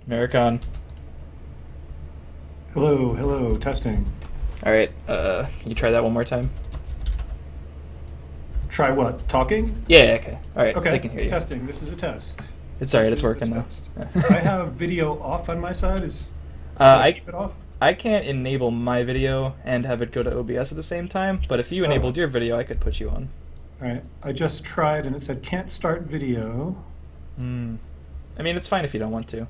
Merakon. Hello, hello, testing. Alright, can you try that one more time? Try what? Talking? Yeah, okay. Alright, they Okay, can hear you. testing. This is a test. It's This alright, it's is a working now. test. I have video off on my side. uh, Should I I keep it off? I can't enable my video and have it go to OBS at the same time, but if you Oh, enabled your video, I could put you on. all right. I just tried and it said can't start video. Hmm. I mean, it's fine if you don't want to.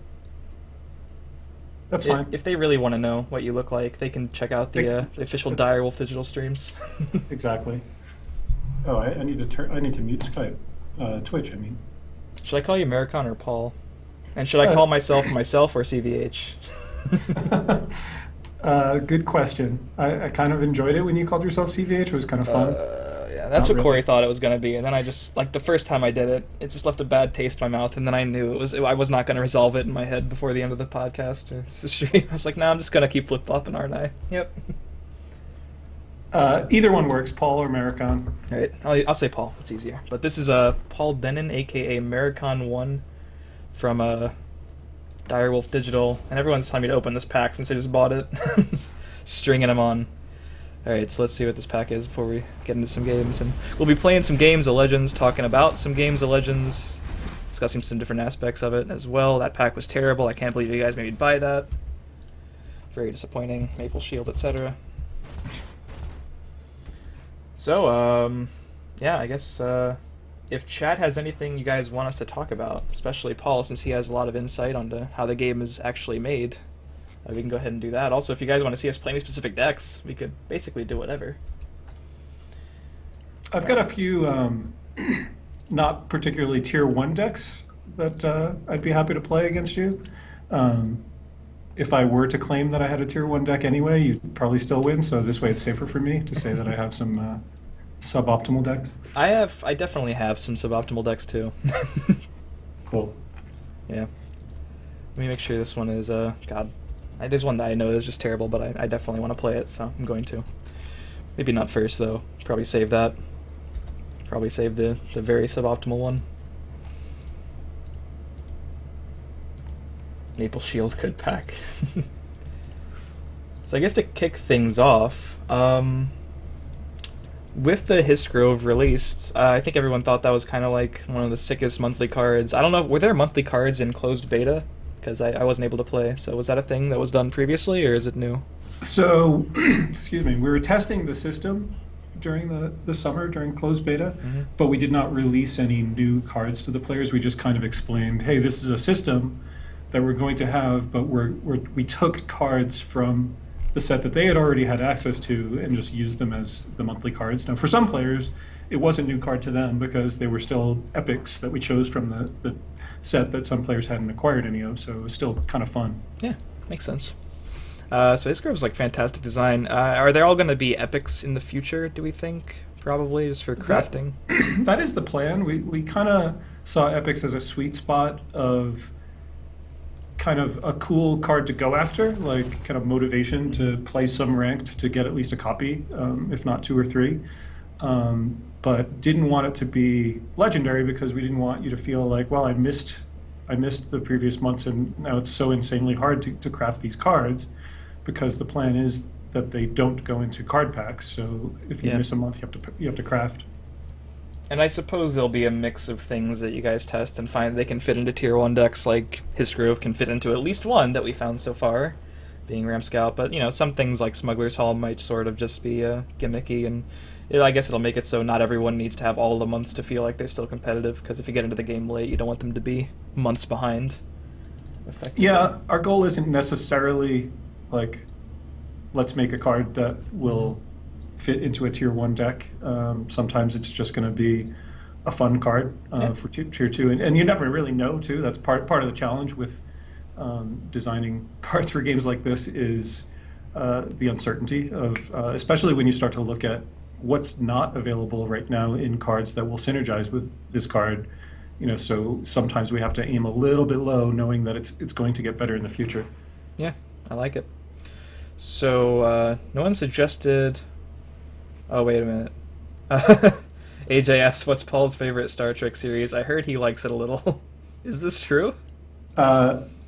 That's fine. If they really want to know what you look like, they can check out the official Direwolf digital streams. Exactly. Oh, I need to turn. I need to mute Skype. Twitch, I mean. Should I call you Merakon or Paul? And should I call myself or CVH? Good question. I kind of enjoyed it when you called yourself CVH. It was kind of fun. Yeah, that's Not what Corey really. thought it was going to be, and then I just, like, the first time I did it, it just left a bad taste in my mouth, and then I knew I was not going to resolve it in my head before the end of the podcast. It's the stream. I was like, nah, I'm just going to keep flip-flopping, aren't I? Yep. Either one works, Paul or Merakon. Alright, I'll say Paul. It's easier. But this is Paul Denon, a.k.a. Merakon1 from Direwolf Digital, and everyone's telling me to open this pack since I just bought it. Stringing them on. Alright, so let's see what this pack is before we get into some games. And we'll be playing some games of Legends, talking about some games of Legends, discussing some different aspects of it as well. That pack was terrible. I can't believe you guys made me buy that. Very disappointing. Maple Shield, etc. So, yeah, I guess if chat has anything you guys want us to talk about, especially Paul, since he has a lot of insight onto how the game is actually made, we can go ahead and do that. Also, if you guys want to see us play any specific decks, we could basically do whatever. I've got a few not particularly tier 1 decks that I'd be happy to play against you. If I were to claim that I had a tier 1 deck anyway, you'd probably still win, so this way it's safer for me to say that I have some suboptimal decks. I definitely have some suboptimal decks too. Cool. Yeah. Let me make sure this one is, God. There's one that I know is just terrible, but I definitely want to play it, so I'm going to. Maybe not first, though. Probably save that. Probably save the very suboptimal one. Maple Shield good pack. So I guess to kick things off, with the Histgrove released, I think everyone thought that was kind of like one of the sickest monthly cards. I don't know, were there monthly cards in closed beta? Because I wasn't able to play. So was that a thing that was done previously, or is it new? So, excuse me, we were testing the system during the summer, during closed beta, but we did not release any new cards to the players. We just kind of explained, hey, this is a system that we're going to have, but we took cards from the set that they had already had access to and just used them as the monthly cards. Now, for some players, it was a new card to them because they were still epics that we chose from the set that some players hadn't acquired any of, so it was still kind of fun. Yeah, makes sense. So Histgrove's like fantastic design. Are they all going to be epics in the future, do we think? Probably, just for crafting? That is the plan. We kind of saw epics as a sweet spot of kind of a cool card to go after, like kind of motivation to play some ranked to get at least a copy, if not 2 or 3. But didn't want it to be legendary because we didn't want you to feel like, well, I missed the previous months and now it's so insanely hard to craft these cards, because the plan is that they don't go into card packs. So if you miss a month, you have to craft. And I suppose there'll be a mix of things that you guys test and find they can fit into tier 1 decks, like Histgrove can fit into at least one that we found so far, being Ram Scout. But, you know, some things like Smuggler's Hall might sort of just be gimmicky, and I guess it'll make it so not everyone needs to have all the months to feel like they're still competitive, because if you get into the game late, you don't want them to be months behind. Yeah, our goal isn't necessarily like, let's make a card that will fit into a tier 1 deck. Sometimes it's just going to be a fun card for tier 2, and you never really know too. That's part of the challenge with designing cards for games like this is the uncertainty of, especially when you start to look at what's not available right now in cards that will synergize with this card. You know, so sometimes we have to aim a little bit low, knowing that it's going to get better in the future. Yeah, I like it. So no one suggested. Oh, wait a minute. AJ asks, what's Paul's favorite Star Trek series? I heard he likes it a little. Is this true?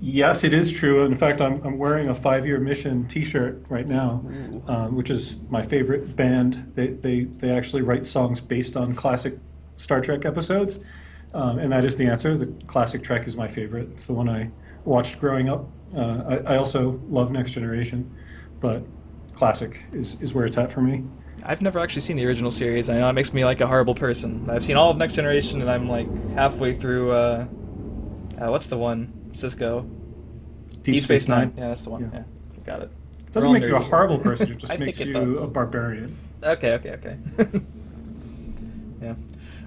Yes, it is true. In fact, I'm wearing a 5-year mission T-shirt right now, which is my favorite band. They actually write songs based on classic Star Trek episodes, and that is the answer. The classic Trek is my favorite. It's the one I watched growing up. I also love Next Generation, but classic is where it's at for me. I've never actually seen the original series. I know it makes me like a horrible person. I've seen all of Next Generation, and I'm like halfway through. What's the one? Cisco. Deep Space Nine. Yeah, that's the one. Yeah, got it. It doesn't make you a horrible person. It just makes you a barbarian. Okay. Yeah.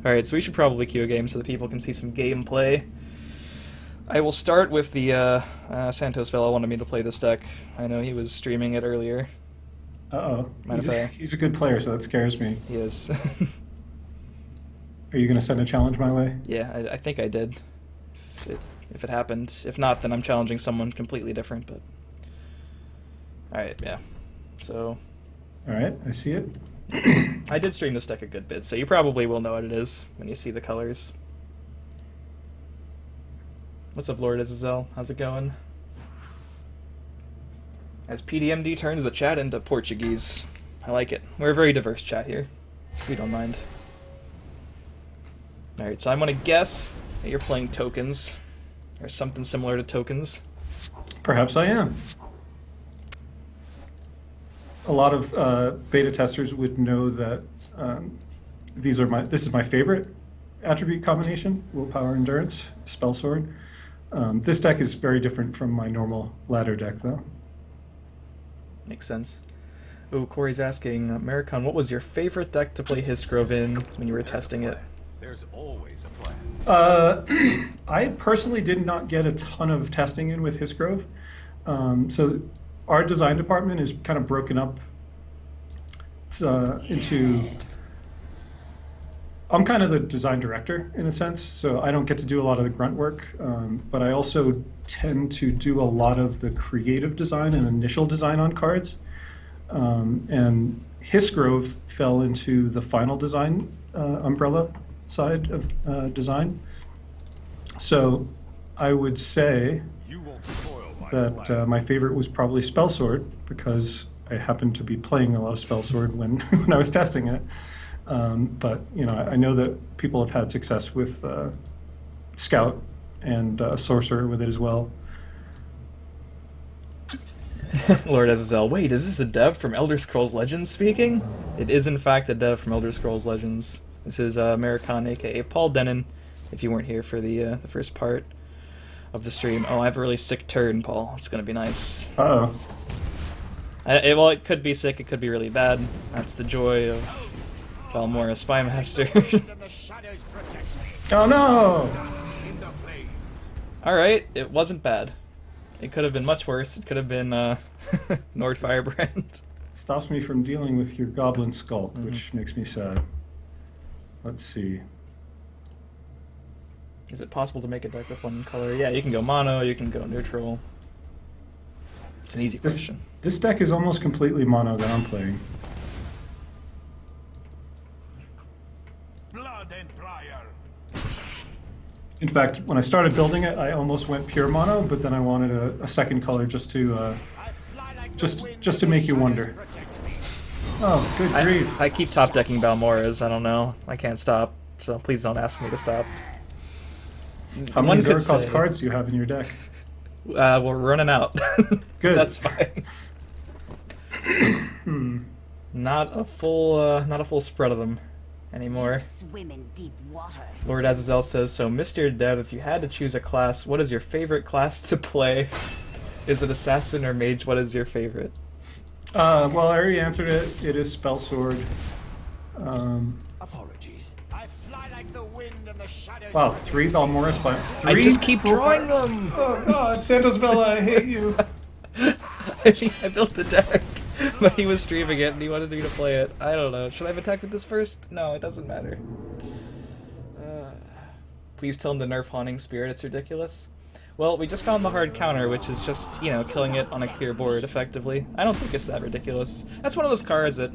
All right, so we should probably queue a game so that people can see some gameplay. I will start with the Santos fellow wanted me to play this deck. I know he was streaming it earlier. Uh-oh. He's a good player, so that scares me. He is. Are you going to send a challenge my way? Yeah, I think I did. If it happened. If not, then I'm challenging someone completely different, but... Alright, yeah. So... Alright, I see it. I did stream this deck a good bit, so you probably will know what it is when you see the colors. What's up, Lord Azazel? How's it going? As PDMD turns the chat into Portuguese. I like it. We're a very diverse chat here. We don't mind. Alright, so I'm gonna guess that you're playing tokens. Or something similar to tokens. Perhaps I am. A lot of beta testers would know that this is my favorite attribute combination: willpower, endurance, spell sword. This deck is very different from my normal ladder deck, though. Makes sense. Oh, Corey's asking, Merakon, what was your favorite deck to play Hisgrove in when you were testing it? There's always a plan. I personally did not get a ton of testing in with Hisgrove. So our design department is kind of broken up into... I'm kind of the design director in a sense, so I don't get to do a lot of the grunt work, but I also tend to do a lot of the creative design and initial design on cards. And Hisgrove fell into the final design umbrella side of design. So I would say that my favorite was probably Spell Sword, because I happened to be playing a lot of Spell Sword when, when I was testing it. But you know, I know that people have had success with Scout and Sorcerer with it as well. Lord Azazel, wait, is this a dev from Elder Scrolls Legends speaking? It is in fact a dev from Elder Scrolls Legends. This is Merakon, aka Paul Denon, if you weren't here for the first part of the stream. Oh, I have a really sick turn, Paul. It's gonna be nice. Uh-oh. Well, it could be sick, it could be really bad. That's the joy of Balmora Spymaster. Oh no! Alright, it wasn't bad. It could have been much worse. It could have been Nord Firebrand. Stops me from dealing with your Goblin Skulk, which makes me sad. Let's see. Is it possible to make a deck with one color? Yeah, you can go mono, you can go neutral. It's an easy question. This deck is almost completely mono that I'm playing. In fact, when I started building it, I almost went pure mono, but then I wanted a second color just to make you wonder. Oh, good grief! I keep top decking Balmoras. I don't know. I can't stop. So please don't ask me to stop. How many Zerg cards do you have in your deck? We're running out. Good. That's fine. Not a full spread of them anymore. Swim in deep waters. Lord Azazel says, so Mr. Dev, if you had to choose a class, what is your favorite class to play? Is it Assassin or Mage? What is your favorite? Well, I already answered it. It is Spell Sword. Apologies. I fly like the wind and the shadows. Wow, 3 Balmoras, but 3? I just keep drawing them! Oh god, Santos Bella, I hate you. I built the deck, but he was streaming it and he wanted me to play it. I don't know. Should I have attacked it this first? No, it doesn't matter. Please tell him to nerf Haunting Spirit. It's ridiculous. Well, we just found the hard counter, which is just, you know, killing it on a clear board effectively. I don't think it's that ridiculous. That's one of those cards that,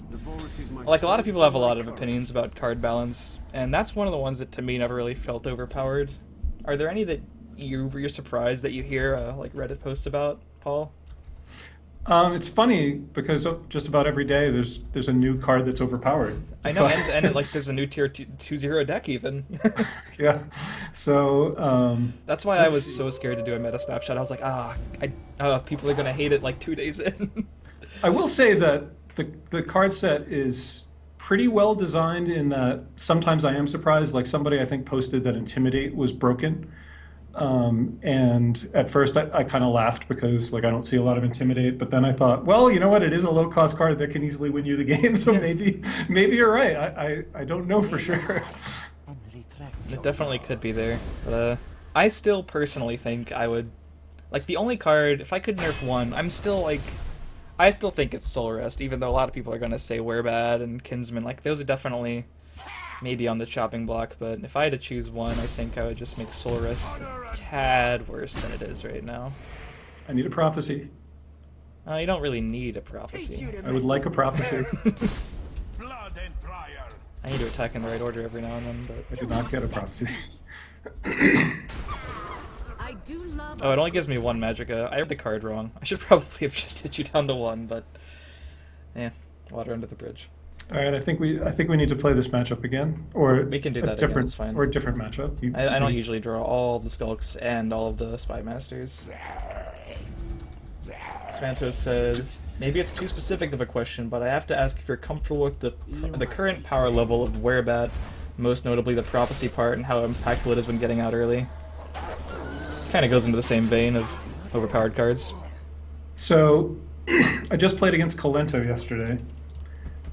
like, a lot of people have a lot of opinions about card balance, and that's one of the ones that to me never really felt overpowered. Are there any that you're surprised that you hear like Reddit posts about, Paul? It's funny because just about every day there's a new card that's overpowered. I know, and like there's a new tier 2-0 deck even. Yeah, so that's why I was so scared to do a meta snapshot. I was like, people are gonna hate it like 2 days in. I will say that the card set is pretty well designed in that sometimes I am surprised. Like somebody I think posted that Intimidate was broken. And at first I kind of laughed because like I don't see a lot of Intimidate, but then I thought, well, you know what? It is a low cost card that can easily win you the game, so maybe you're right. I don't know for sure. It definitely could be there, but I still personally think I would like the only card if I could nerf one. I still think it's Soul Rest, even though a lot of people are gonna say Werebat and Kinsman. Like those are definitely maybe on the chopping block, but if I had to choose one, I think I would just make Soul Rest a tad worse than it is right now. I need a prophecy. You don't really need a prophecy. I would like a prophecy. I need to attack in the right order every now and then, but I did not get a prophecy. I do love oh, it only gives me one Magicka. I read the card wrong. I should probably have just hit you down to one, but yeah, water under the bridge. All right, I think we need to play this matchup again, or We can do that again, different, it's fine. or a different matchup. I don't usually draw all the Skulks and all of the Spy Masters. Svantos says, maybe it's too specific of a question, but I have to ask if you're comfortable with the current power level of Werebat, most notably the Prophecy part and how impactful it is when getting out early. Kind of goes into the same vein of overpowered cards. So, I just played against Colento yesterday,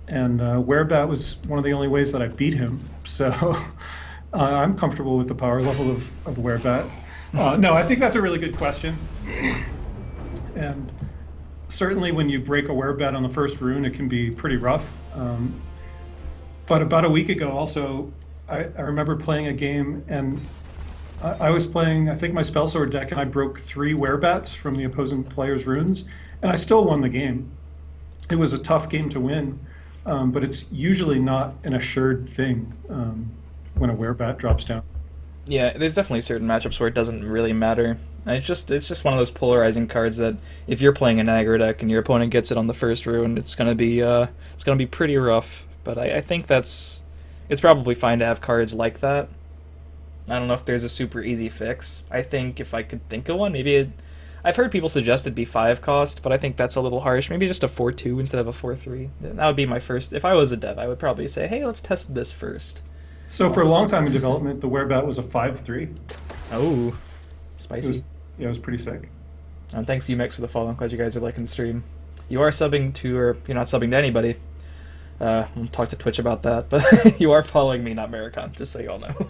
and Werebat was one of the only ways that I beat him, so I'm comfortable with the power level of Werebat. No, I think that's a really good question. And certainly when you break a Werebat on the first rune, it can be pretty rough. But about a week ago also, I remember playing a game, and I was playing, I think, my Spellsword deck, and I broke 3 Werebats from the opposing player's runes, and I still won the game. It was a tough game to win, but it's usually not an assured thing when a Werebat drops down. Yeah, there's definitely certain matchups where it doesn't really matter. And it's just one of those polarizing cards that if you're playing an aggro deck and your opponent gets it on the first rune, it's gonna be pretty rough. But I think it's probably fine to have cards like that. I don't know if there's a super easy fix. I think if I could think of one, maybe I've heard people suggest it'd be 5 cost, but I think that's a little harsh. Maybe just a 4/2 instead of a 4/3. That would be my first. If I was a dev, I would probably say, hey, let's test this first. So for a long time in development, the Werebat was a 5/3. Oh, spicy. It was pretty sick. And thanks, UMX, for the follow. I'm glad you guys are liking the stream. You are subbing to, or you're not subbing to anybody. We'll talk to Twitch about that, but you are following me, not Merakon, just so you all know.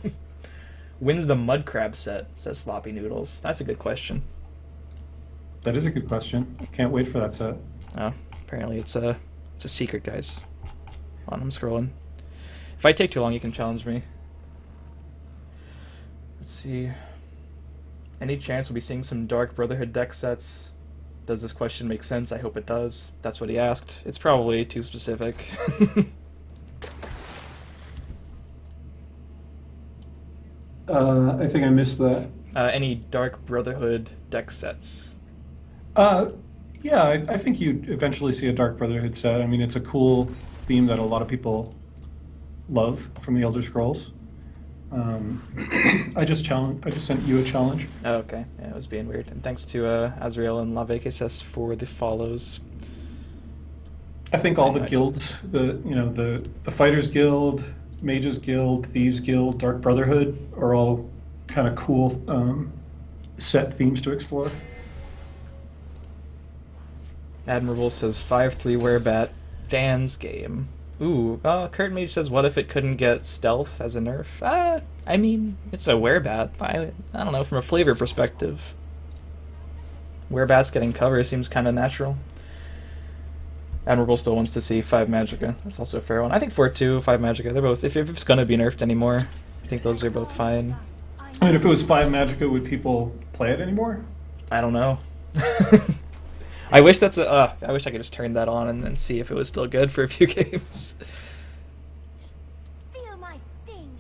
When's the Mud Crab set, says Sloppy Noodles. That's a good question. That is a good question. Can't wait for that set. Oh, apparently it's a secret, guys. Hold on, I'm scrolling. If I take too long, you can challenge me. Let's see. Any chance we'll be seeing some Dark Brotherhood deck sets? Does this question make sense? I hope it does. That's what he asked. It's probably too specific. I think I missed that. Any Dark Brotherhood deck sets? Yeah, I think you'd eventually see a Dark Brotherhood set. I mean, it's a cool theme that a lot of people love from the Elder Scrolls. I just sent you a challenge. Oh, okay. Yeah, it was being weird. And thanks to Azrael and LaVeKSS for the follows. I think all the guilds, the Fighters Guild, Mages Guild, Thieves Guild, Dark Brotherhood are all kind of cool set themes to explore. Admirable says 5/3 Werebat, Dan's game. Ooh, Kurt Mage says, what if it couldn't get stealth as a nerf? I mean, it's a Werebat. I don't know, from a flavor perspective. Werebat's getting cover seems kind of natural. Admirable still wants to see 5 Magicka. That's also a fair one. I think 4/2, 5 Magicka. They're both, if it's going to be nerfed anymore, I think those are both fine. I mean, if it was 5 Magicka, would people play it anymore? I don't know. I wish I wish I could just turn that on and then see if it was still good for a few games. Feel my sting.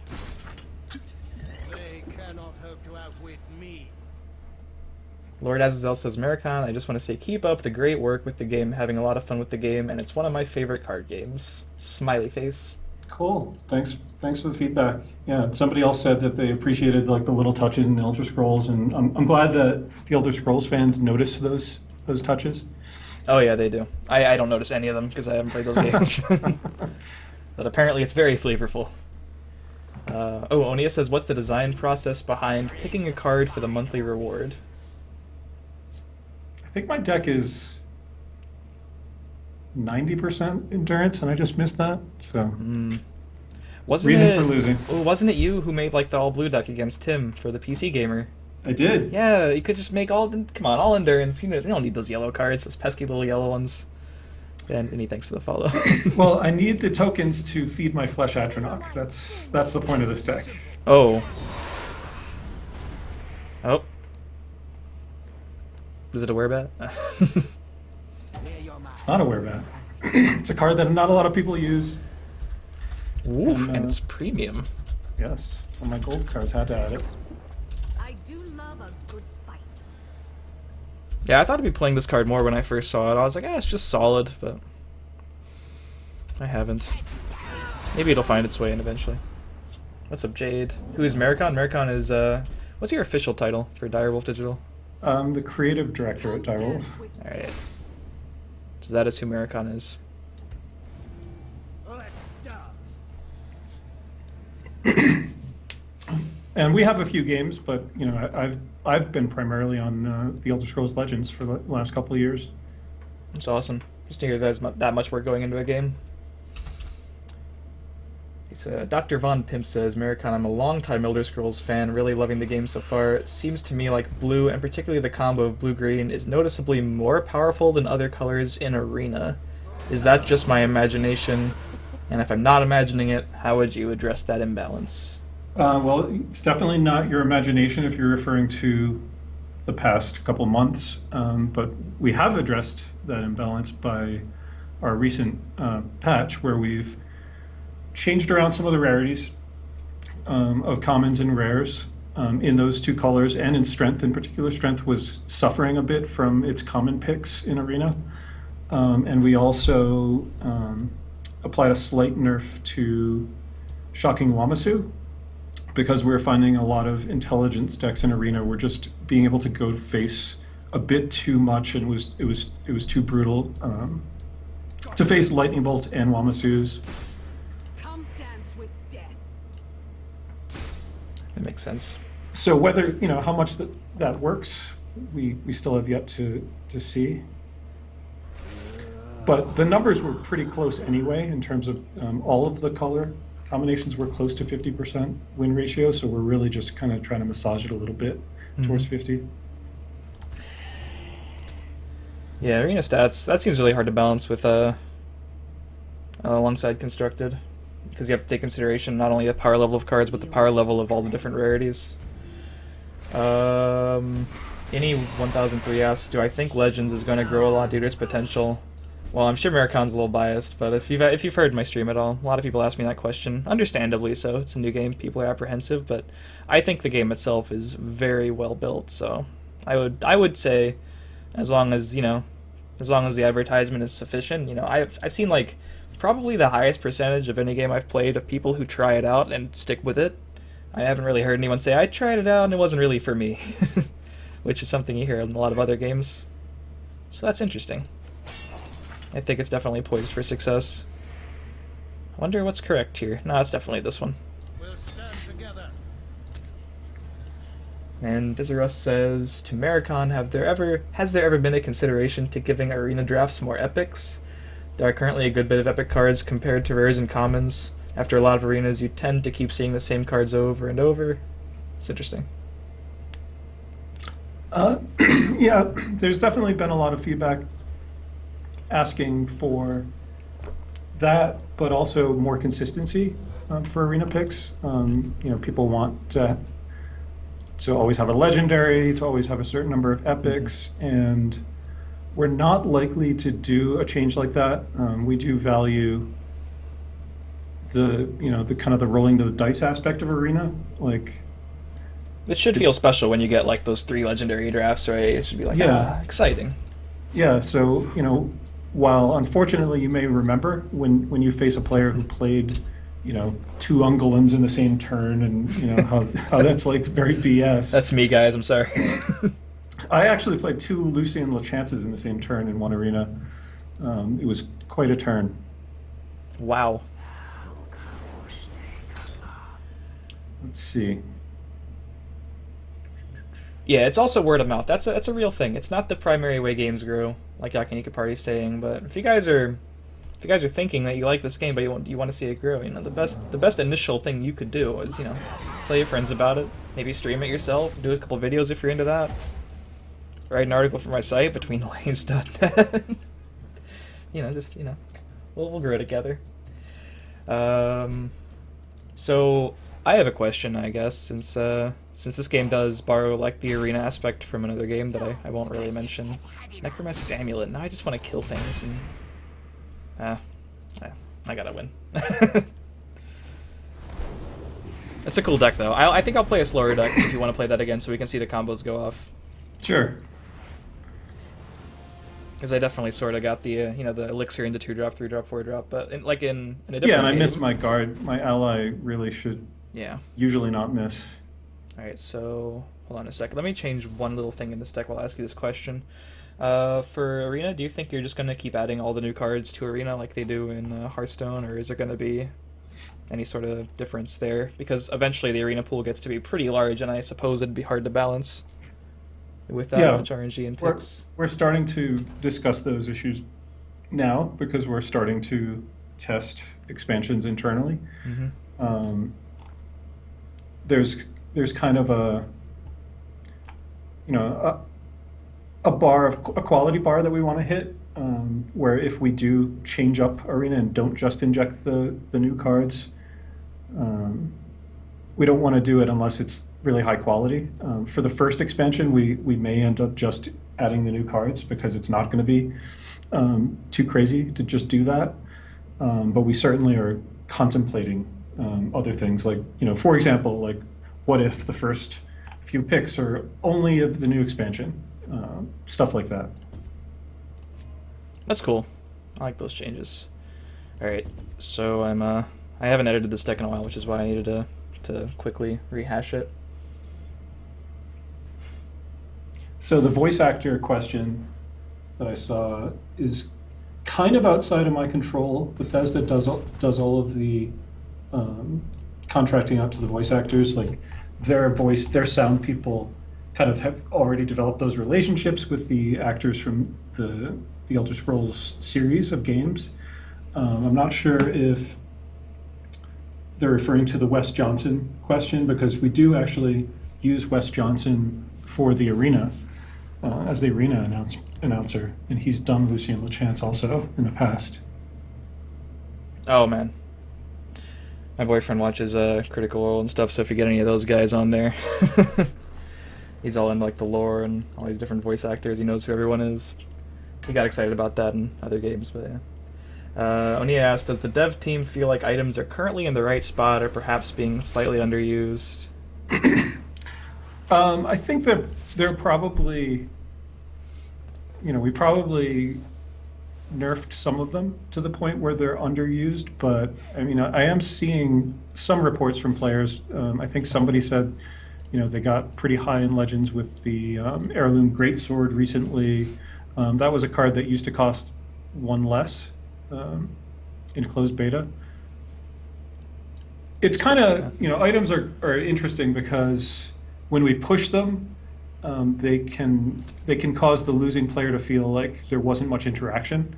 They cannot hope to outwit me. Lord Azazel says, Merakon, I just want to say keep up the great work with the game, having a lot of fun with the game, and it's one of my favorite card games. Smiley face. Cool. Thanks for the feedback. Yeah, somebody else said that they appreciated like the little touches in the Elder Scrolls, and I'm glad that the Elder Scrolls fans notice those touches. Oh yeah, they do. I don't notice any of them because I haven't played those games. But apparently it's very flavorful. Onia says, what's the design process behind picking a card for the monthly reward? I think my deck is 90% endurance, and I just missed that. So reason for losing. Wasn't it you who made like the all blue deck against Tim for the PC gamer? I did. Yeah, you could just make all endurance. You don't need those yellow cards, those pesky little yellow ones. And any thanks for the follow. Well, I need the tokens to feed my Flesh Atronach. That's the point of this deck. Oh. Is it a Werebat? It's not a Werebat. It's a card that not a lot of people use. Oof, and it's premium. Yes, well, my gold cards had to add it. I do love a good fight. Yeah, I thought I'd be playing this card more when I first saw it. I was like, it's just solid, but I haven't. Maybe it'll find its way in eventually. What's up, Jade? Who is Merakon? Merakon is, what's your official title for Direwolf Digital? The creative director at Direwolf. Alright. So that is who Merakon is. And we have a few games, but you know, I've been primarily on the Elder Scrolls Legends for the last couple of years. That's awesome. Just to hear there's that much work going into a game. Dr. Von Pimp says, Merakon, I'm a long-time Elder Scrolls fan, really loving the game so far. It seems to me like blue, and particularly the combo of blue-green, is noticeably more powerful than other colors in Arena. Is that just my imagination? And if I'm not imagining it, how would you address that imbalance? Well, it's definitely not your imagination if you're referring to the past couple months, but we have addressed that imbalance by our recent patch where we've changed around some of the rarities of commons and rares in those two colors, and in strength. In particular, strength was suffering a bit from its common picks in Arena, and we also applied a slight nerf to Shocking Wamasu, because we're finding a lot of intelligence decks in Arena were just being able to go face a bit too much, and it was too brutal to face lightning bolts and Wamasus. That makes sense. So whether, how much that works, we still have yet to see. But the numbers were pretty close anyway in terms of all of the color combinations were close to 50% win ratio, so we're really just kind of trying to massage it a little bit towards 50. Yeah, Arena stats, that seems really hard to balance with alongside Constructed, because you have to take consideration not only the power level of cards, but the power level of all the different rarities. Any 1003 asks, do I think Legends is going to grow a lot due to its potential? Well, I'm sure Merakon's a little biased, but if you've heard my stream at all, a lot of people ask me that question, understandably so. It's a new game, people are apprehensive, but I think the game itself is very well built. So I would say, as long as the advertisement is sufficient, I've seen like probably the highest percentage of any game I've played of people who try it out and stick with it. I haven't really heard anyone say, I tried it out and it wasn't really for me, which is something you hear in a lot of other games. So that's interesting. I think it's definitely poised for success. I wonder what's correct here. No, it's definitely this one. We'll stand together. And Dizarus says, to Merakon, has there ever been a consideration to giving arena drafts more epics? There are currently a good bit of epic cards compared to rares and commons. After a lot of arenas, you tend to keep seeing the same cards over and over. It's interesting. Yeah, there's definitely been a lot of feedback asking for that, but also more consistency for arena picks. People want to always have a legendary, to always have a certain number of epics, and we're not likely to do a change like that. We do value the kind of the rolling to the dice aspect of arena. Like, It should feel special when you get like those 3 legendary drafts, right? It should be like, Yeah. exciting. Yeah, so, while unfortunately you may remember when you face a player who played, 2 Ungolims in the same turn, and, how that's like very BS. That's me, guys. I'm sorry. I actually played 2 Lucian Lachances in the same turn in one arena. It was quite a turn. Wow. Let's see. Yeah, it's also word of mouth. That's a real thing. It's not the primary way games grow, like Yakinika Party's saying. But if you guys are thinking that you like this game, but you want to see it grow, the best initial thing you could do is tell your friends about it, maybe stream it yourself, do a couple videos if you're into that. Write an article for my site between lanes.net. We'll grow together. So I have a question, I guess, since this game does borrow like the arena aspect from another game that I won't really mention. Necromancer's Amulet. Now I just want to kill things and I gotta win. It's a cool deck though. I think I'll play a slower deck if you want to play that again, so we can see the combos go off. Sure. Because I definitely sort of got the the elixir into 2-drop, 3-drop, 4-drop, but in a different Yeah, and I game. missed my guard. My ally really should usually not miss. Alright, so hold on a second. Let me change one little thing in this deck while I ask you this question. For Arena, do you think you're just going to keep adding all the new cards to Arena like they do in Hearthstone, or is there going to be any sort of difference there? Because eventually the Arena pool gets to be pretty large, and I suppose it'd be hard to balance with that much RNG and picks. We're starting to discuss those issues now because we're starting to test expansions internally. Mm-hmm. There's kind of a quality bar that we want to hit, where if we do change up Arena and don't just inject the new cards, we don't want to do it unless it's really high quality. For the first expansion, we may end up just adding the new cards because it's not going to be too crazy to just do that. But we certainly are contemplating other things, like, for example, like what if the first few picks are only of the new expansion, stuff like that. That's cool. I like those changes. Alright, so I haven't edited this deck in a while, which is why I needed to quickly rehash it. So the voice actor question that I saw is kind of outside of my control. Bethesda does all of the contracting out to the voice actors. Like their sound people kind of have already developed those relationships with the actors from the Elder Scrolls series of games. I'm not sure if they're referring to the Wes Johnson question, because we do actually use Wes Johnson for the arena as the arena announcer, and he's done Lucian LeChance also in the past. Oh man, my boyfriend watches Critical Role and stuff, so if you get any of those guys on there, he's all into like the lore and all these different voice actors. He knows who everyone is. He got excited about that in other games, but yeah. Oni asked, does the dev team feel like items are currently in the right spot or perhaps being slightly underused? I think that they're probably, we probably nerfed some of them to the point where they're underused, but I mean, I am seeing some reports from players. I think somebody said, they got pretty high in Legends with the Heirloom Greatsword recently. That was a card that used to cost 1 less in closed beta. It's kind of, items are interesting because when we push them, they can cause the losing player to feel like there wasn't much interaction.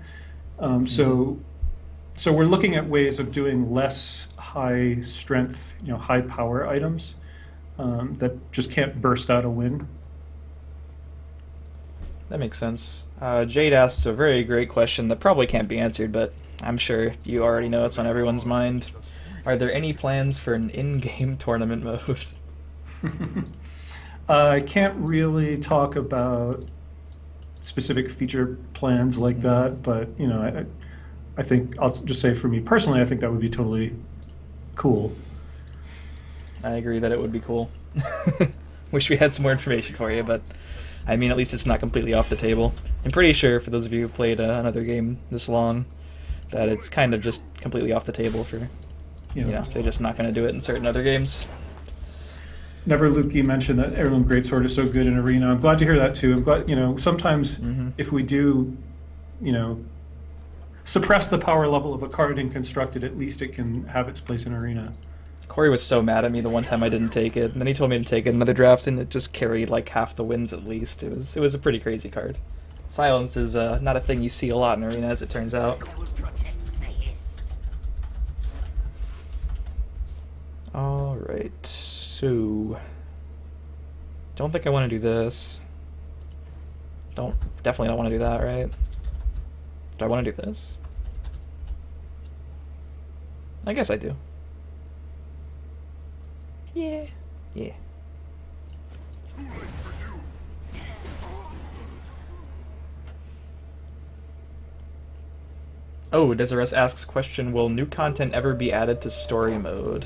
So we're looking at ways of doing less high strength, high power items that just can't burst out a win. That makes sense. Jade asks a very great question that probably can't be answered, but I'm sure you already know it's on everyone's mind. Are there any plans for an in-game tournament mode? I can't really talk about specific feature plans like that, but I think I'll just say for me personally, I think that would be totally cool. I agree that it would be cool. Wish we had some more information for you, but I mean, at least it's not completely off the table. I'm pretty sure, for those of you who've played another game this long, that it's kind of just completely off the table for, they're just not going to do it in certain other games. Never Lukey mentioned that Heirloom Greatsword is so good in Arena. I'm glad to hear that too. I'm glad, sometimes if we do, suppress the power level of a card in Constructed, at least it can have its place in Arena. Corey was so mad at me the one time I didn't take it, and then he told me to take it in another draft, and it just carried like half the wins at least. It was a pretty crazy card. Silence is not a thing you see a lot in Arena, as it turns out. Alright, so... Don't think I want to do this. Definitely don't want to do that, right? Do I want to do this? I guess I do. Yeah. Yeah. Oh, Desiree asks question, will new content ever be added to story mode?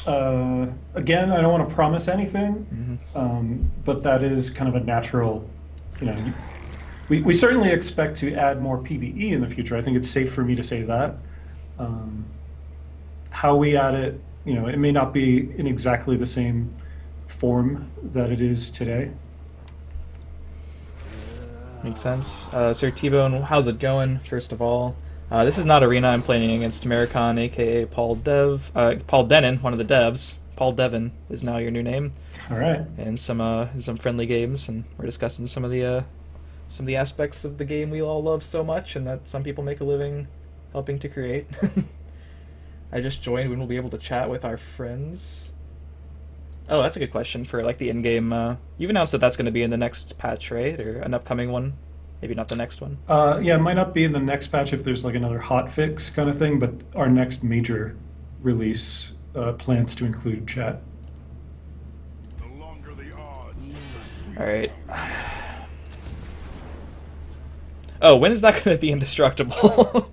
Again, I don't want to promise anything, but that is kind of a natural, we certainly expect to add more PvE in the future. I think it's safe for me to say that. How we add it, it may not be in exactly the same form that it is today. Makes sense. Sir T-Bone, how's it going, first of all? This is not Arena. I'm playing against Merakon, aka Paul Denon, one of the devs. Paul Devon is now your new name. All right. And some friendly games, and we're discussing some of the aspects of the game we all love so much, and that some people make a living helping to create. I just joined. When we'll be able to chat with our friends? Oh, that's a good question for like the in-game. You've announced that that's going to be in the next patch, right, or an upcoming one? Maybe not the next one. Yeah, it might not be in the next patch if there's like another hotfix kind of thing, but our next major release plans to include chat. The longer the odds. All right. Oh, when is that going to be indestructible?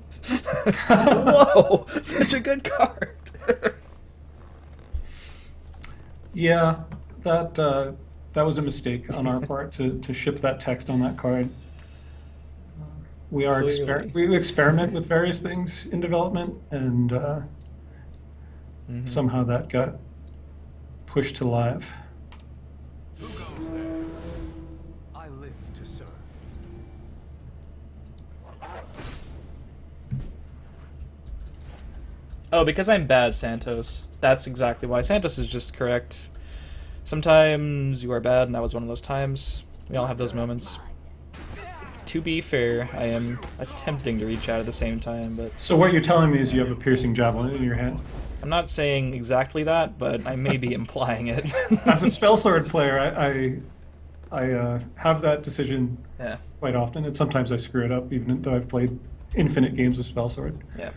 Whoa, such a good card. Yeah, that was a mistake on our part to ship that text on that card. We we experiment with various things in development, and somehow that got pushed to live. Who goes there? I live to serve. Oh, because I'm bad, Santos. That's exactly why. Santos is just correct. Sometimes you are bad, and that was one of those times. We all have those moments. To be fair, I am attempting to reach out at the same time, but... So what you're telling me is you have a piercing javelin in your hand? I'm not saying exactly that, but I may be implying it. As a spell sword player, I have that decision quite often, and sometimes I screw it up, even though I've played infinite games of spell sword. Yeah.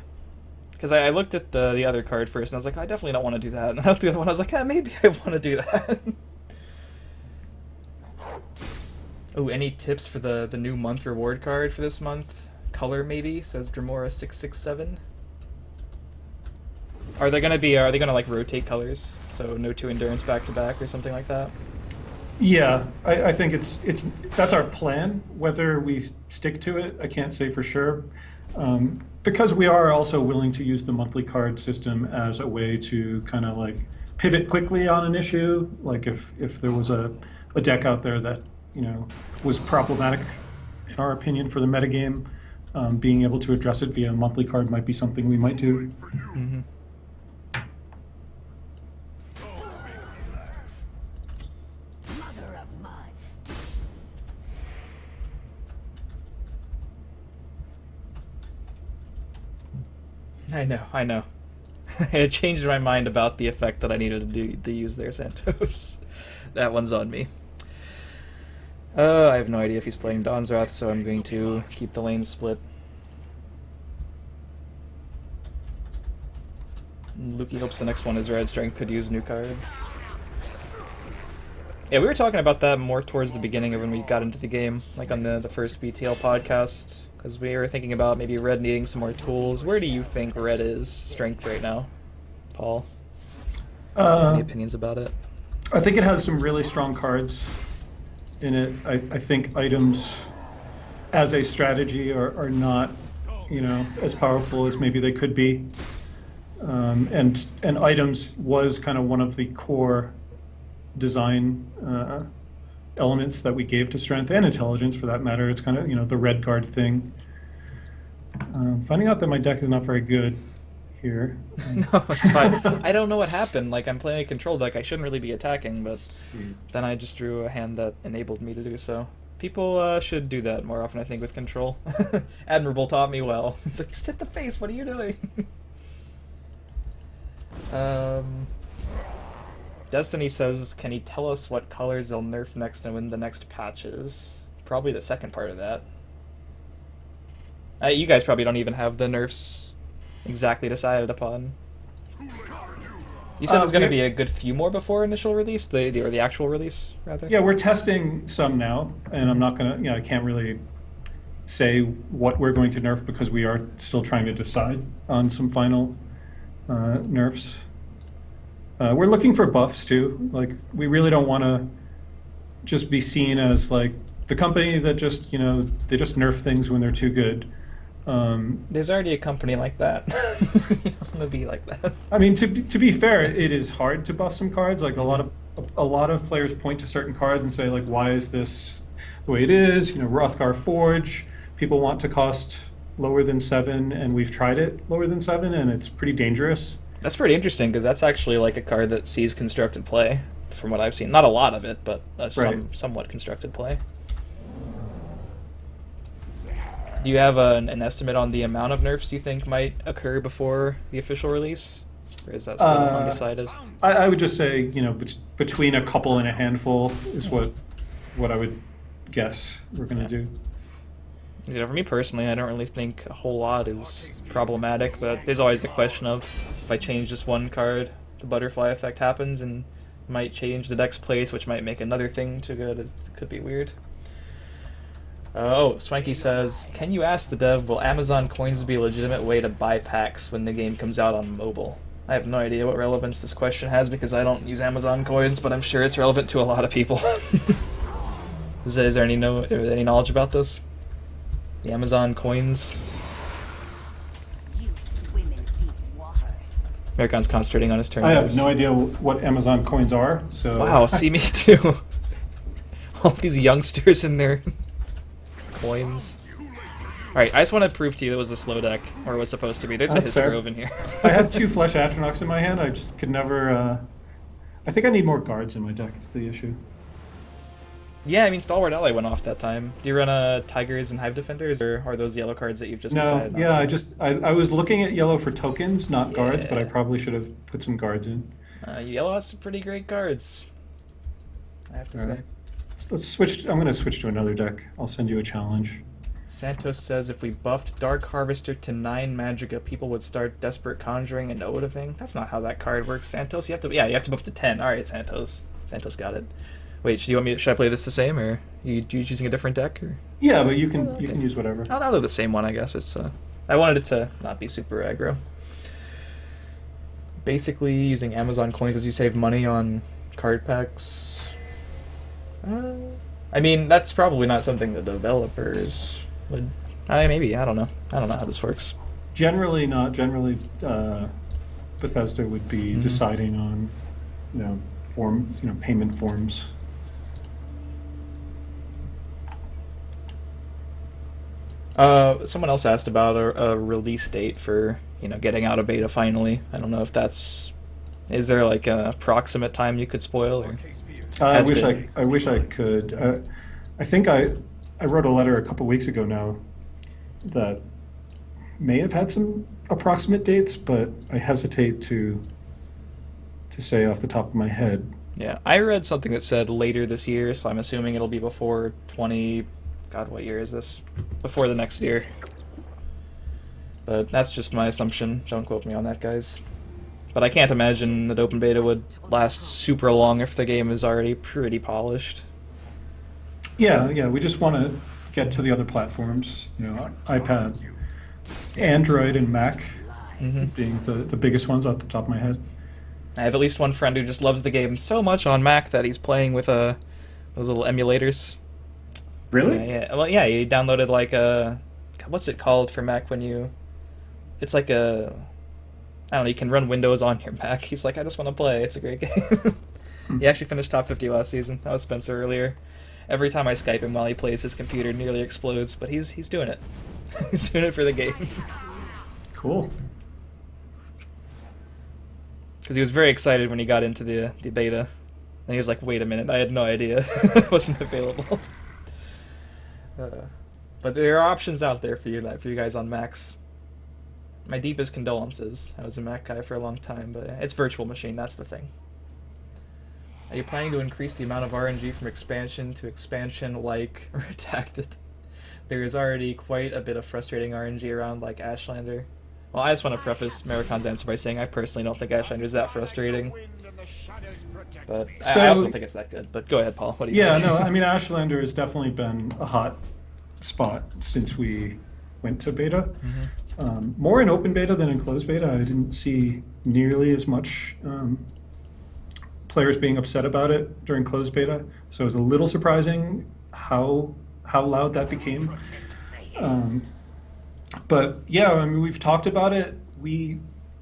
Because I looked at the other card first, and I was like, I definitely don't want to do that. And I looked at the other one, I was like, maybe I want to do that. Oh, any tips for the new month reward card for this month? Color, maybe, says Dramora667. Are they gonna like rotate colors? So no 2 endurance back to back or something like that? Yeah, I think that's our plan. Whether we stick to it, I can't say for sure. Because we are also willing to use the monthly card system as a way to kind of like pivot quickly on an issue. Like if there was a deck out there that was problematic, in our opinion, for the metagame, being able to address it via a monthly card might be something we might do. Mm-hmm. Mother of mud. I know. I had changed my mind about the effect that I needed to use there, Santos. That one's on me. I have no idea if he's playing Dawn's Wrath, so I'm going to keep the lanes split. Lukey hopes the next one is Red Strength could use new cards. Yeah, we were talking about that more towards the beginning of when we got into the game, like on the first BTL podcast, because we were thinking about maybe Red needing some more tools. Where do you think Red is Strength right now, Paul? Any opinions about it? I think it has some really strong cards in it. I think items as a strategy are not, as powerful as maybe they could be. And items was kind of one of the core design elements that we gave to strength and intelligence, for that matter. It's kind of, the red guard thing. Finding out that my deck is not very good here. No, it's fine. I don't know what happened. Like, I'm playing a control deck. I shouldn't really be attacking, but then I just drew a hand that enabled me to do so. People should do that more often, I think, with control. Admirable taught me well. It's like, just hit the face. What are you doing? Destiny says, can he tell us what colors they'll nerf next and when the next patch is? Probably the second part of that. You guys probably don't even have the nerfs exactly decided upon. You said there's going to be a good few more before initial release, or the actual release, rather? Yeah, we're testing some now, and I'm not going to, I can't really say what we're going to nerf because we are still trying to decide on some final nerfs. We're looking for buffs too. Like, we really don't want to just be seen as like the company that just, they just nerf things when they're too good. There's already a company like that. You don't want to be like that. I mean, to be fair, it is hard to buff some cards. Like, a lot of players point to certain cards and say, like, why is this the way it is? Rothgar Forge, people want to cost lower than 7, and we've tried it lower than 7, and it's pretty dangerous. That's pretty interesting, because that's actually like a card that sees constructed play, from what I've seen. Not a lot of it, but somewhat constructed play. Do you have an estimate on the amount of nerfs you think might occur before the official release? Or is that still undecided? I would just say, between a couple and a handful is what I would guess we're going to do. For me personally, I don't really think a whole lot is problematic, but there's always the question of, if I change this one card, the butterfly effect happens and might change the deck's place, which might make another thing too good. It could be weird. Swanky says, can you ask the dev, will Amazon coins be a legitimate way to buy packs when the game comes out on mobile? I have no idea what relevance this question has because I don't use Amazon coins, but I'm sure it's relevant to a lot of people. Is there any knowledge about this? The Amazon coins? You swim in deep waters. Merakon's concentrating on his turn. I have no idea what Amazon coins are, so... Wow, see, me too. All these youngsters in their coins. Alright, I just want to prove to you it was a slow deck, or it was supposed to be. There's a Hisgrove in here. I had 2 Flesh Atronachs in my hand, I just could never... I think I need more guards in my deck, is the issue. Yeah, I mean, Stalwart Ally went off that time. Do you run Tigers and Hive Defenders, or are those yellow cards that you've just decided No, not to? I was looking at yellow for tokens, not guards, but I probably should have put some guards in. Yellow has some pretty great cards, I have to say. Let's switch. I'm going to switch to another deck. I'll send you a challenge. Santos says if we buffed Dark Harvester to 9 Magicka, people would start Desperate Conjuring and Odiving. That's not how that card works, Santos. You have to buff to 10. All right, Santos. Santos got it. Wait, should I play this the same, or you choosing a different deck? Or? Yeah, but you can use whatever. I'll do the same one, I guess. It's I wanted it to not be super aggro. Basically, using Amazon coins as you save money on card packs. I mean, that's probably not something the developers would. Maybe, I don't know. I don't know how this works. Generally not. Generally, Bethesda would be deciding on, payment forms. Someone else asked about a release date for, getting out of beta finally. I don't know if that's... Is there like a approximate time you could spoil, or? I wish I could. I think I wrote a letter a couple weeks ago now that may have had some approximate dates, but I hesitate to say off the top of my head. Yeah, I read something that said later this year, so I'm assuming it'll be before 20... God, what year is this? Before the next year. But that's just my assumption. Don't quote me on that, guys. But I can't imagine that open beta would last super long if the game is already pretty polished. Yeah, we just want to get to the other platforms, iPad, Android, and Mac being the biggest ones off the top of my head. I have at least one friend who just loves the game so much on Mac that he's playing with those little emulators. Really? Yeah. Well, yeah, he downloaded like a... What's it called for Mac when you... It's like a... I don't know, you can run Windows on your Mac. He's like, I just want to play. It's a great game. He actually finished top 50 last season. That was Spencer earlier. Every time I Skype him while he plays, his computer nearly explodes, but he's doing it. He's doing it for the game. Cool. Because he was very excited when he got into the beta. And he was like, wait a minute, I had no idea it wasn't available. But there are options out there for you guys on Macs. My deepest condolences. I was a Mac guy for a long time, but it's virtual machine, that's the thing. Are you planning to increase the amount of RNG from expansion to expansion like Redacted? There is already quite a bit of frustrating RNG around like Ashlander. Well, I just want to preface Merakon's answer by saying I personally don't think Ashlander is that frustrating. But I also don't think it's that good. But go ahead, Paul. What do you think? No, I mean, Ashlander has definitely been a hot spot since we went to beta. More in open beta than in closed beta. I didn't see nearly as much players being upset about it during closed beta, so it was a little surprising how loud that became. But yeah, I mean, we've talked about it. We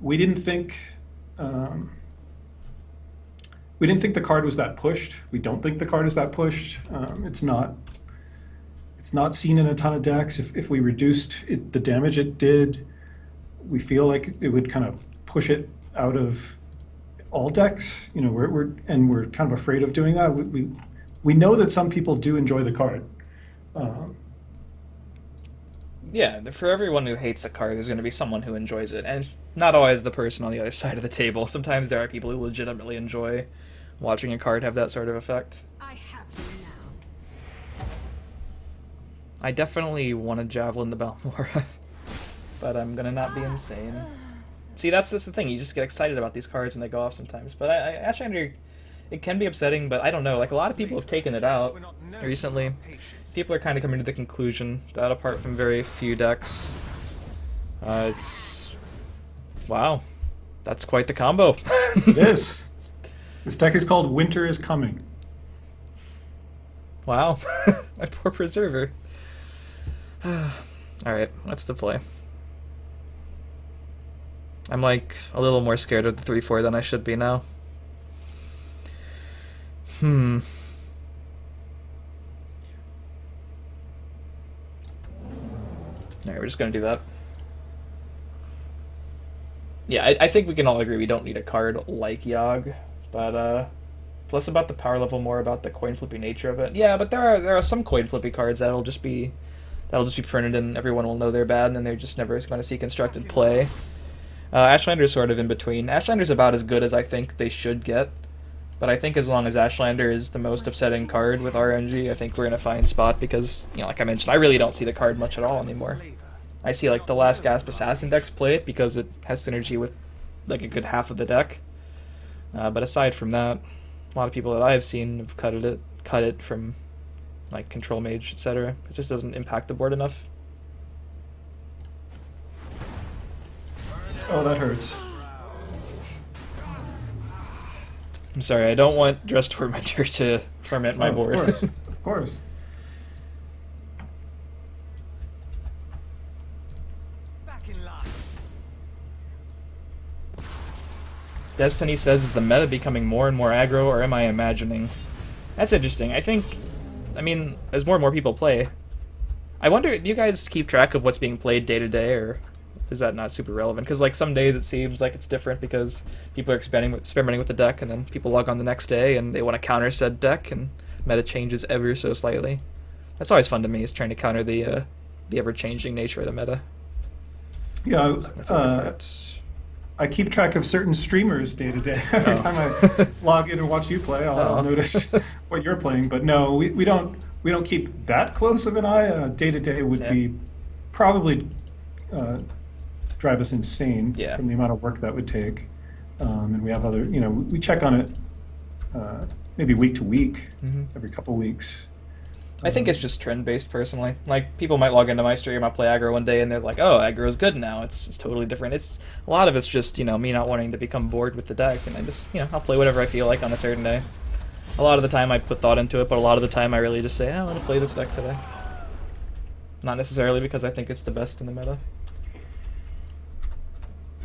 didn't think the card was that pushed. We don't think the card is that pushed. It's not seen in a ton of decks. If we reduced the damage it did, we feel like it would kind of push it out of all decks. You know, we're kind of afraid of doing that. We know that some people do enjoy the card. Yeah, for everyone who hates a card, there's going to be someone who enjoys it, and it's not always the person on the other side of the table. Sometimes there are people who legitimately enjoy watching a card have that sort of effect. I have you now. I definitely want to Javelin the Balmora, but I'm going to not be insane. See, that's the thing. You just get excited about these cards and they go off sometimes. But Ashlander, it can be upsetting, but I don't know. Like, a lot of people have taken it out recently. People are kind of coming to the conclusion that apart from very few decks, it's... Wow. That's quite the combo. It is. This deck is called Winter is Coming. Wow. My poor preserver. Alright, what's the play? I'm like a little more scared of the 3-4 than I should be now. Alright, we're just gonna do that. Yeah, I think we can all agree we don't need a card like Yogg, but it's less about the power level, more about the coin flippy nature of it. Yeah, but there are some coin flippy cards that'll just be printed and everyone will know they're bad, and then they're just never going to see constructed play. Ashlander's sort of in between. Ashlander's about as good as I think they should get, but I think as long as Ashlander is the most upsetting card with RNG, I think we're in a fine spot because, you know, like I mentioned, I really don't see the card much at all anymore. I see like the last Gasp Assassin decks play it because it has synergy with like a good half of the deck. But aside from that, a lot of people that I have seen have cut it from like Control Mage, etc. It just doesn't impact the board enough. Oh, that hurts. I'm sorry, I don't want Dress Tormentor to torment my board. Of course, of course. Back in line. Destiny says, is the meta becoming more and more aggro, or am I imagining? That's interesting. I mean, as more and more people play, I wonder, do you guys keep track of what's being played day to day, or is that not super relevant? Because like some days it seems like it's different because people are experimenting with the deck, and then people log on the next day and they want to counter said deck, and meta changes ever so slightly. That's always fun to me, is trying to counter the ever-changing nature of the meta. Yeah, I keep track of certain streamers day to day. Every time I log in and watch you play, I'll notice what you're playing. But no, we don't keep that close of an eye. Day to day would be probably drive us insane from the amount of work that would take. And we have other, we check on it maybe week to week, every couple weeks. I think it's just trend-based, personally. Like, people might log into my stream, I'll play aggro one day, and they're like, oh, aggro's good now. It's totally different. A lot of it's just, me not wanting to become bored with the deck, and I just, I'll play whatever I feel like on a certain day. A lot of the time I put thought into it, but a lot of the time I really just say, I want to play this deck today. Not necessarily because I think it's the best in the meta.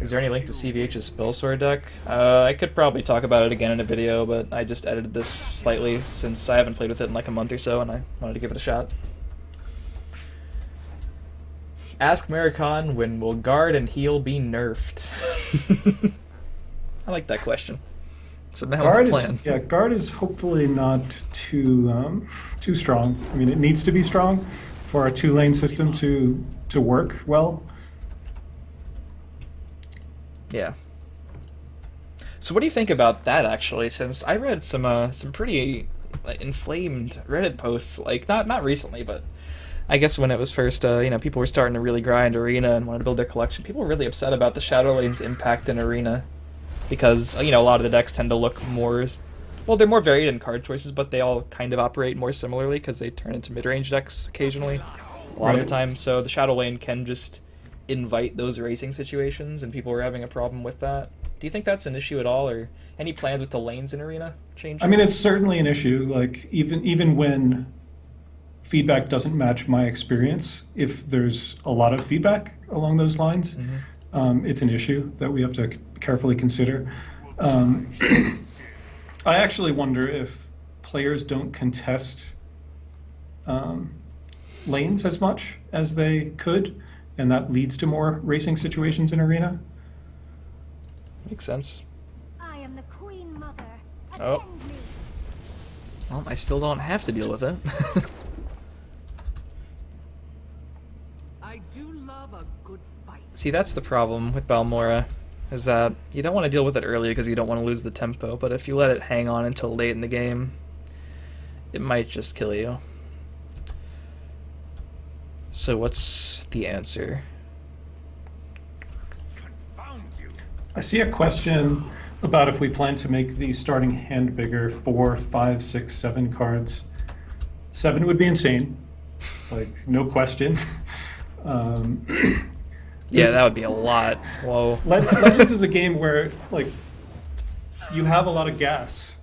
Is there any link to CVH's Spellsword deck? I could probably talk about it again in a video, but I just edited this slightly since I haven't played with it in like a month or so, and I wanted to give it a shot. Ask Merakon, when will guard and heal be nerfed? I like that question. So now Guard the plan. guard is hopefully not too strong. I mean, it needs to be strong for our 2-lane system to work well. Yeah. So what do you think about that, actually? Since I read some pretty inflamed Reddit posts, like not recently, but I guess when it was first, people were starting to really grind Arena and wanted to build their collection. People were really upset about the Shadow Lane's impact in Arena because a lot of the decks tend to look more, well, they're more varied in card choices, but they all kind of operate more similarly because they turn into mid-range decks occasionally, a lot of the time. So the Shadow Lane can just invite those racing situations, and people were having a problem with that. Do you think that's an issue at all, or any plans with the lanes in Arena changing? I mean, it's certainly an issue. Like even when feedback doesn't match my experience, if there's a lot of feedback along those lines, it's an issue that we have to carefully consider. I actually wonder if players don't contest lanes as much as they could, and that leads to more racing situations in Arena. Makes sense. I am the Queen Mother. Oh. Attend me. Well, I still don't have to deal with it. I do love a good fight. See, that's the problem with Balmora, is that you don't want to deal with it early because you don't want to lose the tempo, but if you let it hang on until late in the game, it might just kill you. So what's the answer? I see a question about if we plan to make the starting hand bigger, 4, 5, 6, 7 cards. 7 would be insane, like no question. Yeah, that would be a lot. Whoa. Legends is a game where like you have a lot of gas.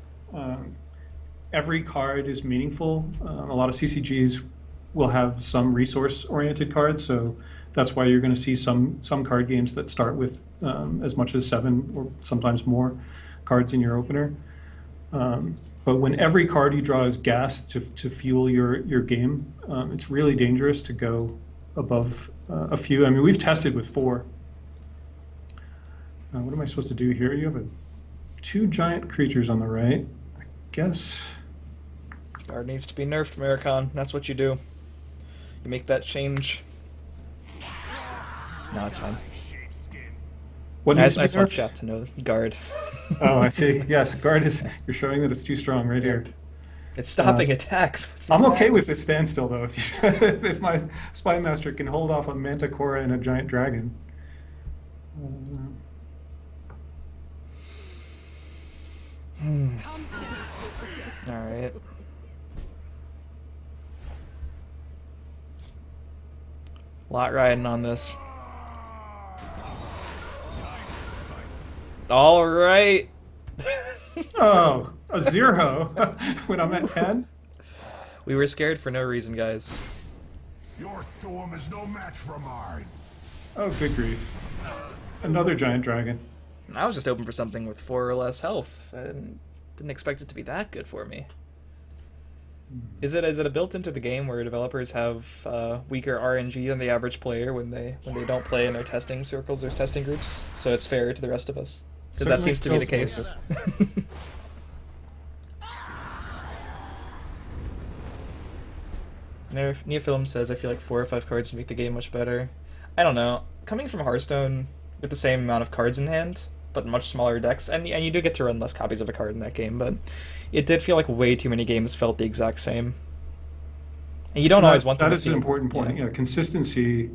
Every card is meaningful. A lot of CCGs will have some resource-oriented cards, so that's why you're going to see some card games that start with as much as 7 or sometimes more cards in your opener. But when every card you draw is gas to fuel your game, it's really dangerous to go above a few. I mean, we've tested with 4. What am I supposed to do here? You have 2 giant creatures on the right. I guess. Guard needs to be nerfed, Merakon. That's what you do. You make that change. No, it's fine. What I needs just to be want nerfed? chat to know guard. Oh, I see. Yes, guard is. You're showing that it's too strong right here. It's stopping attacks. What's this I'm okay with madness? this standstill though. If my spy master can hold off a manticora and a giant dragon. All right. Lot riding on this. All right. Oh, a 0 when I'm at 10. We were scared for no reason, guys. Your storm is no match for mine. Oh, good grief! Another giant dragon. I was just hoping for something with 4 or less health. I didn't expect it to be that good for me. Is it a built into the game where developers have weaker RNG than the average player when they don't play in their testing circles or testing groups, so it's fair to the rest of us? Because that Certainly seems to be the feels case. Neofilm says, I feel like 4 or 5 cards would make the game much better. I don't know. Coming from Hearthstone with the same amount of cards in hand, but much smaller decks, and you do get to run less copies of a card in that game, but it did feel like way too many games felt the exact same. And you don't always want them that to is an feel- important point. yeah. Yeah, consistency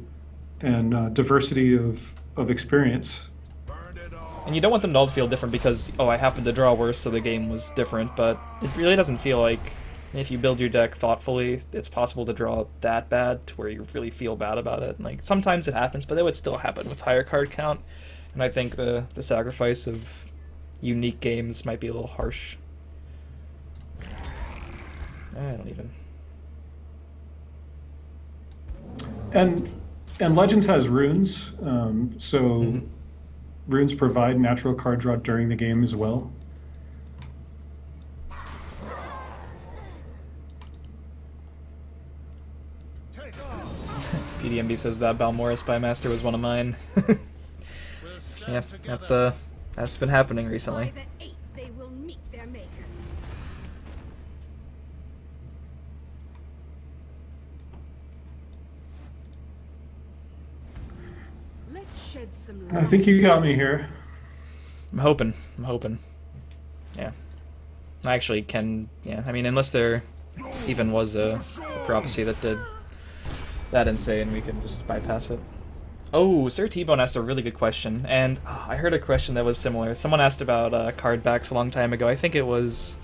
and diversity of experience. And you don't want them to all feel different because, oh, I happened to draw worse, so the game was different, but it really doesn't feel like If you build your deck thoughtfully, it's possible to draw that bad to where you really feel bad about it. Like, sometimes it happens, but it would still happen with higher card count. And I think the sacrifice of unique games might be a little harsh. I don't even... And Legends has runes, so runes provide natural card draw during the game as well. PDMB says that Balmora Spymaster was one of mine. Yeah, that's been happening recently. By the 8th, they will meet their makers. Let's shed some light. I think you got me here. I'm hoping. Yeah. I actually can, yeah, I mean, unless there even was a prophecy that did that insane, we can just bypass it. Oh, Sir T-Bone asked a really good question, and I heard a question that was similar. Someone asked about card backs a long time ago. I think it was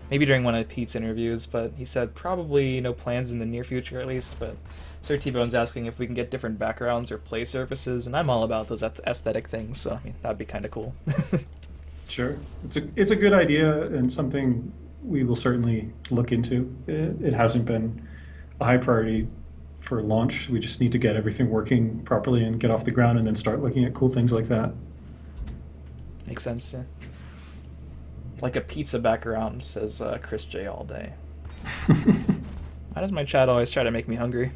maybe during one of Pete's interviews, but he said probably no plans in the near future at least, but Sir T-Bone's asking if we can get different backgrounds or play surfaces, and I'm all about those aesthetic things, so I mean, that'd be kind of cool. Sure. It's a good idea and something we will certainly look into. It hasn't been a high priority for launch. We just need to get everything working properly and get off the ground and then start looking at cool things like that. Makes sense, yeah. Like a pizza background, says Chris J all day. Why does my chat always try to make me hungry?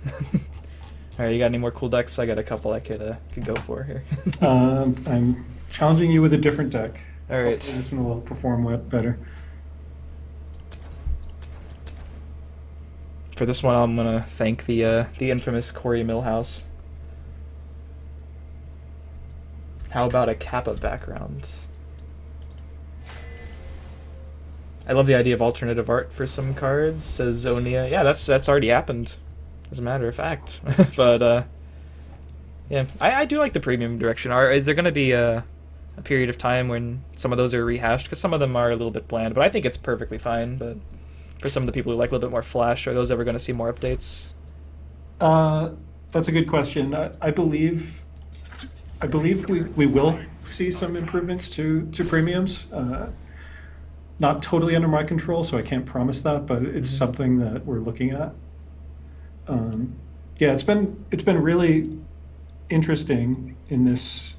Alright, you got any more cool decks? I got a couple I could go for here. I'm challenging you with a different deck. Alright. Hopefully this one will perform better. For this one, I'm gonna thank the infamous Corey Millhouse. How about a Kappa background? I love the idea of alternative art for some cards, says Zonia. Yeah, that's already happened, as a matter of fact. But yeah, I do like the premium direction. Is there gonna be a period of time when some of those are rehashed? Because some of them are a little bit bland, but I think it's perfectly fine. But for some of the people who like a little bit more flash, are those ever going to see more updates? That's a good question. I believe we will see some improvements to premiums. Not totally under my control, so I can't promise that, but it's something that we're looking at. Yeah, it's been really interesting in this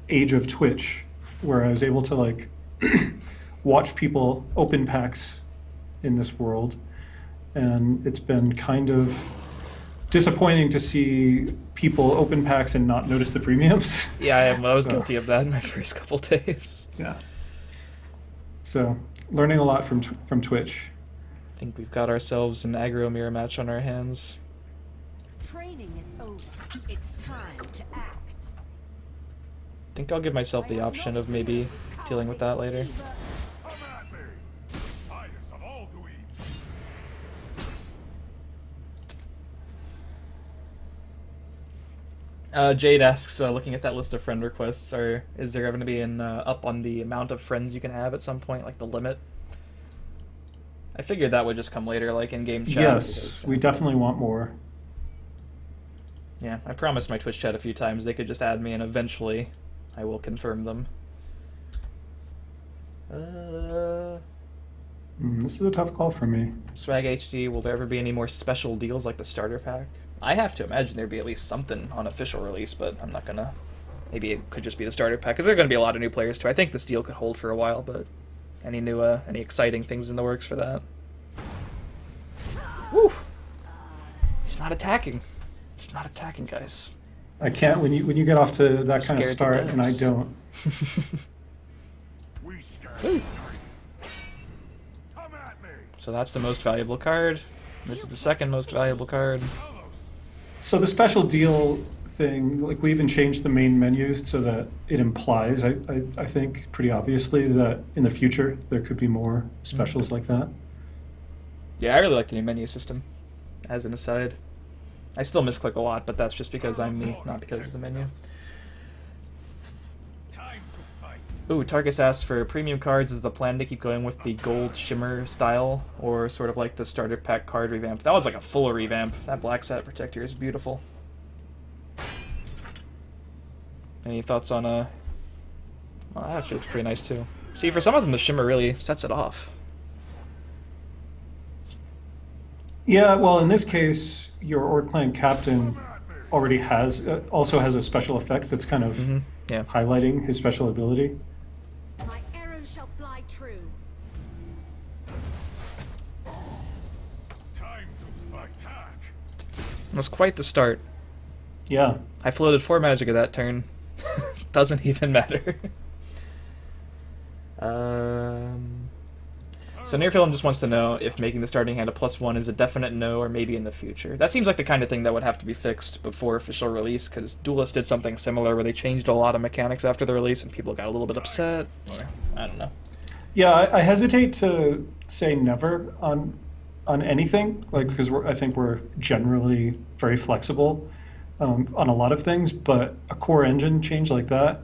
age of Twitch, where I was able to like watch people open packs in this world, and it's been kind of disappointing to see people open packs and not notice the premiums. Yeah, I was guilty of that in my first couple days. Yeah. So, learning a lot from Twitch. I think we've got ourselves an aggro mirror match on our hands. Training is over. It's time to act. I think I'll give myself the option of maybe dealing with that later. Come at me! Fires of all to eat. Jade asks, looking at that list of friend requests, is there going to be an up on the amount of friends you can have at some point, like the limit? I figured that would just come later, like in game chat. Yes, because, we definitely want more. Yeah, I promised my Twitch chat a few times they could just add me, and eventually I will confirm them. This is a tough call for me. Swag HD, will there ever be any more special deals like the starter pack? I have to imagine there'd be at least something on official release, but I'm not gonna. Maybe it could just be the starter pack, because there are going to be a lot of new players too. I think this deal could hold for a while, but any exciting things in the works for that? Woo! He's not attacking. He's not attacking, guys. I can't when you get off to that kind of Scared to start, death. and I don't. We scared Ooh. tonight. Come at me! So that's the most valuable card. This is the second most valuable card. So the special deal thing, like we even changed the main menu so that it implies, I think, pretty obviously that in the future there could be more specials like that. Yeah, I really like the new menu system, as an aside. I still misclick a lot, but that's just because I'm me, not because of the menu. Time to fight. Ooh, Tarkus asks for premium cards. Is the plan to keep going with the gold shimmer style, or sort of like the starter pack card revamp? That was like a full revamp. That black sat protector is beautiful. Any thoughts on well, that actually looks pretty nice too. See, for some of them, the shimmer really sets it off. Yeah, well, in this case, your Orc Clan captain already has also has a special effect that's kind of Yeah. highlighting his special ability. My arrows shall fly true. Time to attack. It was quite the start. Yeah. I floated 4 magic at that turn. Doesn't even matter. So Nearfilm just wants to know if making the starting hand a +1 is a definite no, or maybe in the future. That seems like the kind of thing that would have to be fixed before official release, because Duelist did something similar where they changed a lot of mechanics after the release and people got a little bit upset. Or, I don't know. Yeah, I hesitate to say never on anything, like, because I think we're generally very flexible on a lot of things, but a core engine change like that,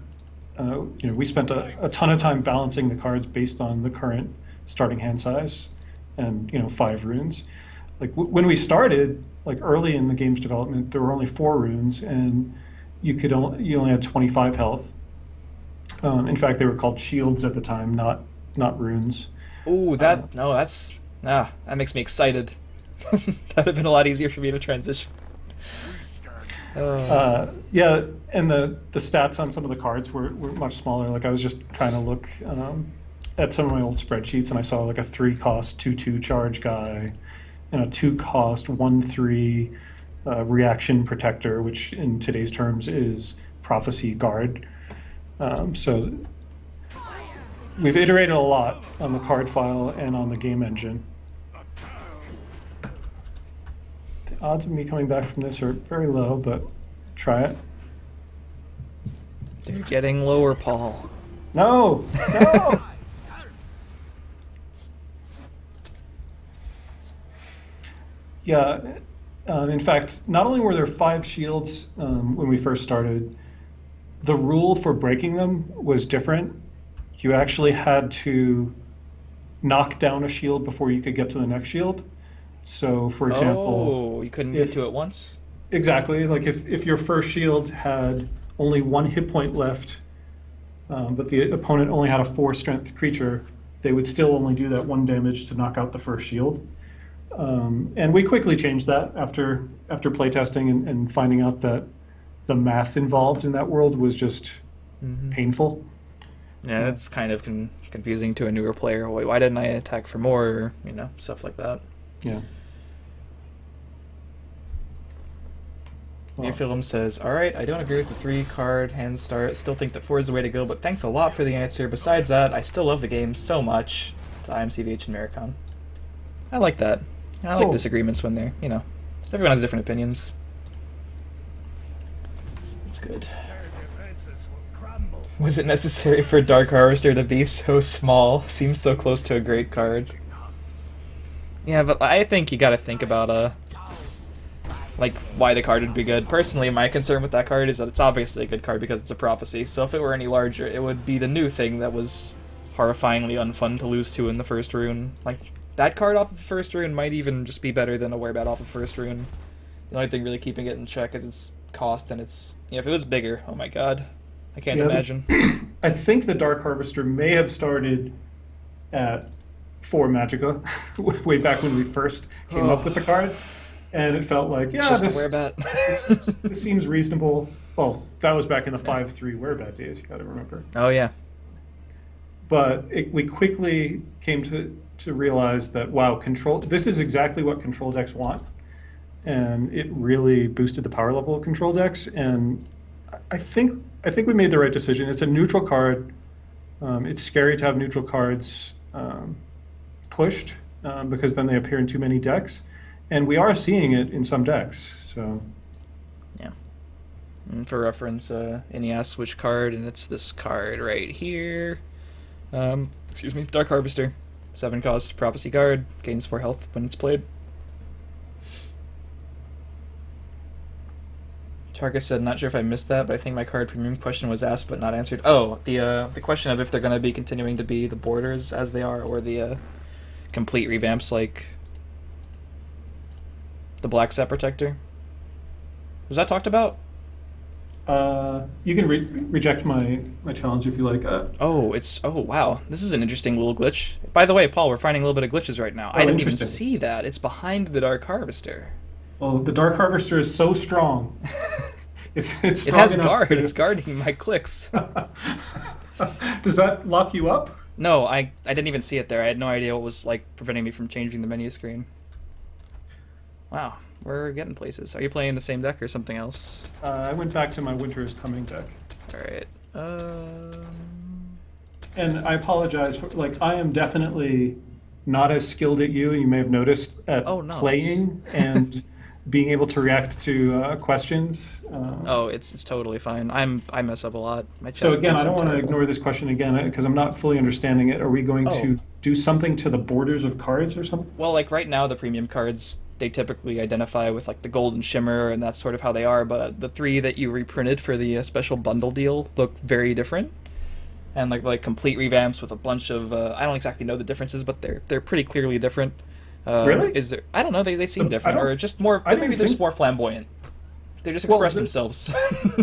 we spent a ton of time balancing the cards based on the current starting hand size and 5 runes. Like when we started, like early in the game's development, there were only 4 runes and you only had 25 health. In fact, they were called shields at the time, not runes. Ooh, that makes me excited. That'd have been a lot easier for me to transition. Yeah, and the stats on some of the cards were much smaller. Like I was just trying to look at some of my old spreadsheets, and I saw like a 3-cost 2/2 charge guy, and a 2-cost 1/3 reaction protector, which in today's terms is prophecy guard. So we've iterated a lot on the card file and on the game engine. The odds of me coming back from this are very low, but try it. They're getting lower, Paul. No! No! Yeah, in fact, not only were there 5 shields when we first started, the rule for breaking them was different. You actually had to knock down a shield before you could get to the next shield. So, for example... Oh, you couldn't get to it once? Exactly. Like if your first shield had only 1 hit point left, but the opponent only had a 4-strength creature, they would still only do that 1 damage to knock out the first shield. And we quickly changed that after playtesting and finding out that the math involved in that world was just painful. Yeah, it's kind of confusing to a newer player. Wait, why didn't I attack for more? Stuff like that. Yeah. Nearfilm says, alright, I don't agree with the 3-card hand start. Still think that 4 is the way to go, but thanks a lot for the answer. Besides that, I still love the game so much. I am CVH and Merakon. I like that. I like disagreements when they're, everyone has different opinions. It's good. Their defenses will crumble. Was it necessary for Dark Harvester to be so small? Seems so close to a great card. Yeah, but I think you gotta think about, why the card would be good. Personally, my concern with that card is that it's obviously a good card because it's a prophecy, so if it were any larger, it would be the new thing that was horrifyingly unfun to lose to in the first rune. Like, that card off of first rune might even just be better than a Werebat off of first rune. The only thing really keeping it in check is its cost, and it's... if it was bigger, oh my god. I can't imagine. I think the Dark Harvester may have started at 4 Magicka, way back when we first came up with the card. And it felt like, yeah, just a Werebat. this seems reasonable. Well, that was back in the 5/3 Werebat days, you gotta remember. Oh, yeah. But we quickly came to realize that, wow, this is exactly what control decks want. And it really boosted the power level of control decks. And I think we made the right decision. It's a neutral card. It's scary to have neutral cards pushed because then they appear in too many decks. And we are seeing it in some decks, so... Yeah. And for reference, Innie asks which card, and it's this card right here. Excuse me, Dark Harvester. 7-cost Prophecy Guard, gains 4 health when it's played. Tarkus said, not sure if I missed that, but I think my card premium question was asked but not answered. Oh, the question of if they're going to be continuing to be the borders as they are, or the complete revamps like the Black Set Protector. Was that talked about? You can reject my challenge if you like. Oh, wow. This is an interesting little glitch. By the way, Paul, we're finding a little bit of glitches right now. I didn't even see that. It's behind the Dark Harvester. Oh, the Dark Harvester is so strong. It's it strong has enough guard. to... It's guarding my clicks. Does that lock you up? No, I didn't even see it there. I had no idea what was like preventing me from changing the menu screen. Wow, we're getting places. Are you playing the same deck or something else? I went back to my Winter is Coming deck. All right. And I apologize for I am definitely not as skilled at you may have noticed at playing and being able to react to questions. It's totally fine. I mess up a lot. So again, I don't want to ignore this question again because I'm not fully understanding it. Are we going to do something to the borders of cards or something? Well, like right now, the premium cards, they typically identify with like the golden shimmer, and that's sort of how they are. But the 3 that you reprinted for the special bundle deal look very different, and like complete revamps with a bunch of I don't exactly know the differences, but they're pretty clearly different. Really? Is there? I don't know. They seem different, or just more. Maybe they're just more flamboyant. They just express themselves.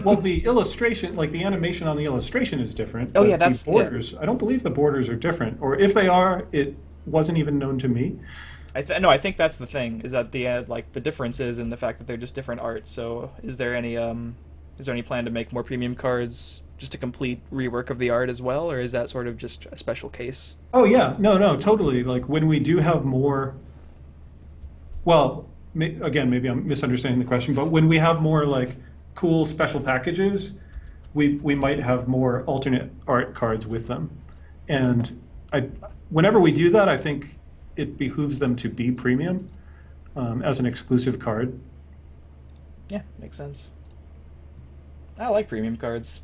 Well, the illustration, like the animation on the illustration, is different. Oh yeah, that's the borders. Yeah. I don't believe the borders are different, or if they are, it wasn't even known to me. I think that's the thing. Is that the difference is in the fact that they're just different art. So, is there any plan to make more premium cards? Just a complete rework of the art as well, or is that sort of just a special case? Oh yeah, no, totally. Like when we do have more. Well, again, maybe I'm misunderstanding the question, but when we have more like cool special packages, we might have more alternate art cards with them, and whenever we do that, I think it behooves them to be premium as an exclusive card. Yeah, makes sense. I like premium cards.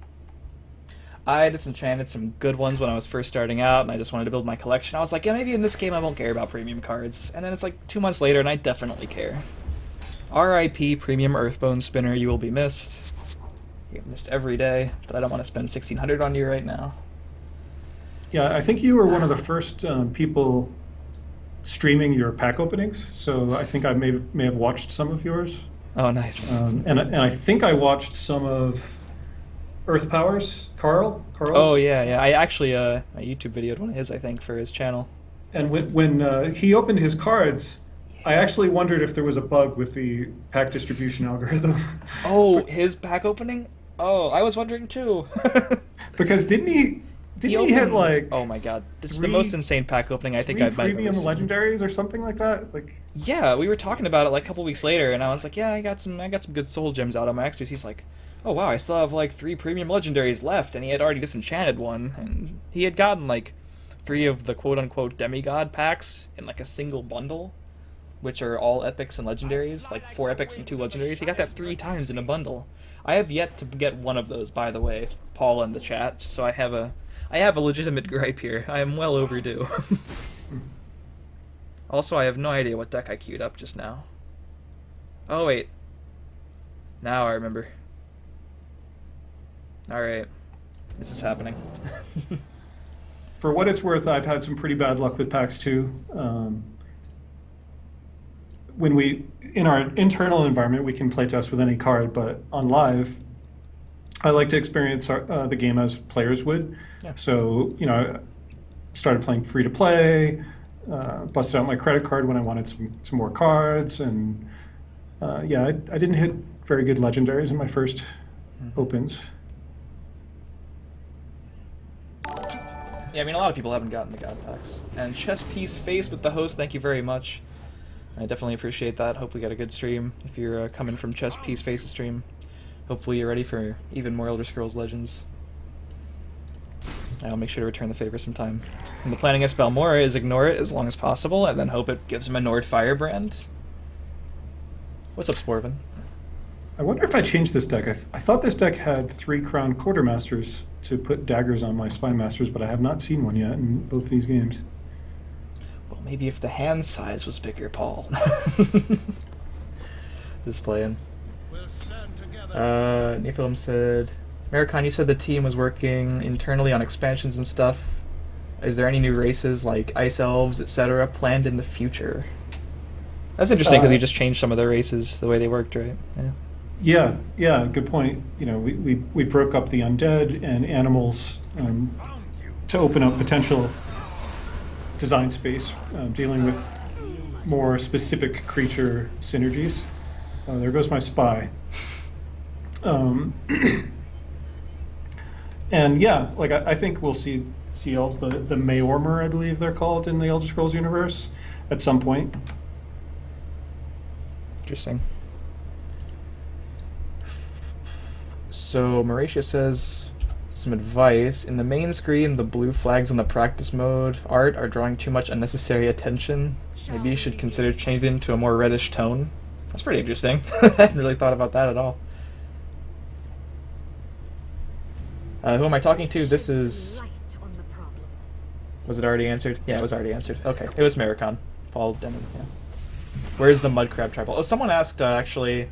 I disenchanted some good ones when I was first starting out, and I just wanted to build my collection. I was like, yeah, maybe in this game I won't care about premium cards. And then it's like 2 months later, and I definitely care. R.I.P. Premium Earthbone Spinner, you will be missed. You get missed every day, but I don't want to spend $1,600 on you right now. Yeah, I think you were one of the first people streaming your pack openings, so I think I may have watched some of yours. Oh, nice. And I think I watched some of Earth Powers, Carl's. Oh yeah. I actually I YouTube videoed one of his, I think, for his channel. And when he opened his cards, I actually wondered if there was a bug with the pack distribution algorithm. Oh, his pack opening? Oh, I was wondering too. Because didn't he hit like? Oh my god, it's the most insane pack opening I think I've ever premium seen. Legendaries or something like that. Like. Yeah, we were talking about it like a couple weeks later, and I was like, yeah, I got some good soul gems out on my extras. He's like, oh wow, I still have like 3 premium legendaries left, and he had already disenchanted one, and he had gotten like 3 of the quote-unquote demigod packs in like a single bundle, which are all epics and legendaries, like 4 epics and 2 legendaries. He got that 3 times in a bundle. I have yet to get one of those, by the way, Paul in the chat, so I have a legitimate gripe here. I am well overdue. Also, I have no idea what deck I queued up just now. Oh wait, now I remember. Alright, this is happening. For what it's worth, I've had some pretty bad luck with packs too. In our internal environment, we can playtest with any card, but on live, I like to experience the game as players would. Yeah. So, I started playing free to play, busted out my credit card when I wanted some more cards, and I didn't hit very good legendaries in my first opens. Yeah, I mean, a lot of people haven't gotten the God packs. And Chess Piece Face with the host, thank you very much. I definitely appreciate that. Hope we got a good stream. If you're coming from Chess Piece Face's stream, hopefully you're ready for even more Elder Scrolls Legends. I'll make sure to return the favor sometime. And the planning at Spellmora is ignore it as long as possible, and then hope it gives him a Nord Firebrand. What's up, Sporvin? I wonder if I changed this deck. I thought this deck had 3 Crown Quartermasters to put daggers on my Spy Masters, but I have not seen one yet in both these games. Well, maybe if the hand size was bigger, Paul. Just playing. We'll stand together. Nephilim said, Merakon, you said the team was working internally on expansions and stuff. Is there any new races like ice elves, etc., planned in the future? That's interesting because you just changed some of the races the way they worked, right? Yeah, good point. You know, we broke up the undead and animals to open up potential design space, dealing with more specific creature synergies. There goes my spy. And yeah, like I think we'll see sea elves, the Maormer, I believe they're called in the Elder Scrolls universe, at some point. Interesting. So Mauritia says some advice. In the main screen, the blue flags on the practice mode art are drawing too much unnecessary attention. Maybe you should consider changing to a more reddish tone. That's pretty interesting. I hadn't really thought about that at all. Who am I talking to? This is... Was it already answered? Yeah, it was already answered. Okay, it was Merakon. Paul Denman, yeah. Where's the mud crab tribal? Oh, someone asked, actually...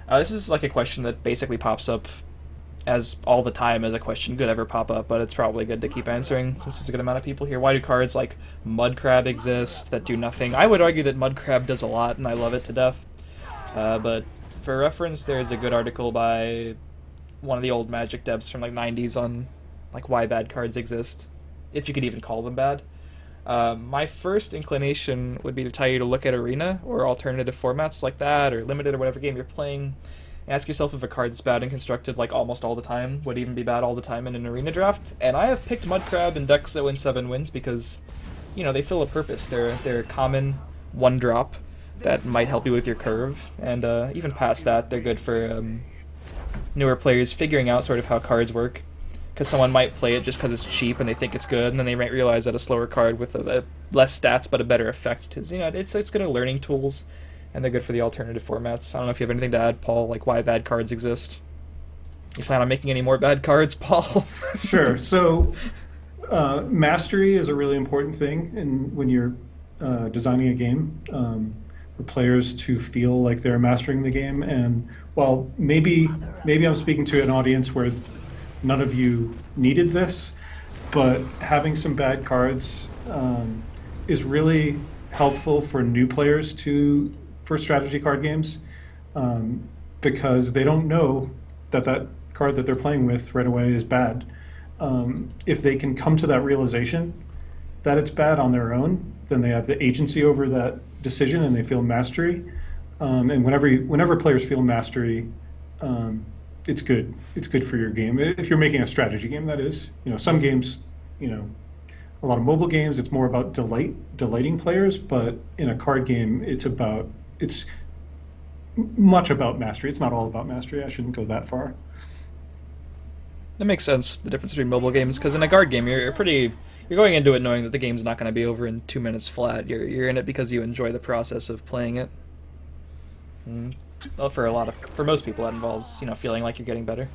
this is like a question that basically pops up as all the time as a question could ever pop up, but it's probably good to keep answering. This is a good amount of people here. Why do cards like Mud Crab exist that do nothing? I would argue that Mud Crab does a lot, and I love it to death. But for reference, there's a good article by one of the old Magic devs from like 90s on like why bad cards exist, if you could even call them bad. My first inclination would be to tell you to look at Arena or alternative formats like that, or Limited, or whatever game you're playing. Ask yourself if a card that's bad and constructed like almost all the time would even be bad all the time in an Arena draft. And I have picked Mud Crab in decks that win 7 wins because, you know, they fill a purpose. They're a common 1-drop that might help you with your curve, and even past that, they're good for newer players figuring out sort of how cards work. Because someone might play it just because it's cheap and they think it's good, and then they might realize that a slower card with a less stats but a better effect is, you know, it's good at learning tools, and they're good for the alternative formats. I don't know if you have anything to add, Paul, like why bad cards exist. You plan on making any more bad cards, Paul? Sure. So, mastery is a really important thing when you're designing a game, for players to feel like they're mastering the game. And while maybe I'm speaking to an audience where none of you needed this, but having some bad cards is really helpful for new players for strategy card games, because they don't know that card that they're playing with right away is bad. If they can come to that realization that it's bad on their own, then they have the agency over that decision and they feel mastery. And whenever players feel mastery, it's good. It's good for your game. If you're making a strategy game, that is. You know, some games, you know, a lot of mobile games, it's more about delighting players. But in a card game, it's much about mastery. It's not all about mastery. I shouldn't go that far. That makes sense, the difference between mobile games, because in a card game, you're going into it knowing that the game's not going to be over in 2 minutes flat. You're in it because you enjoy the process of playing it. Well, for most people, that involves, you know, feeling like you're getting better.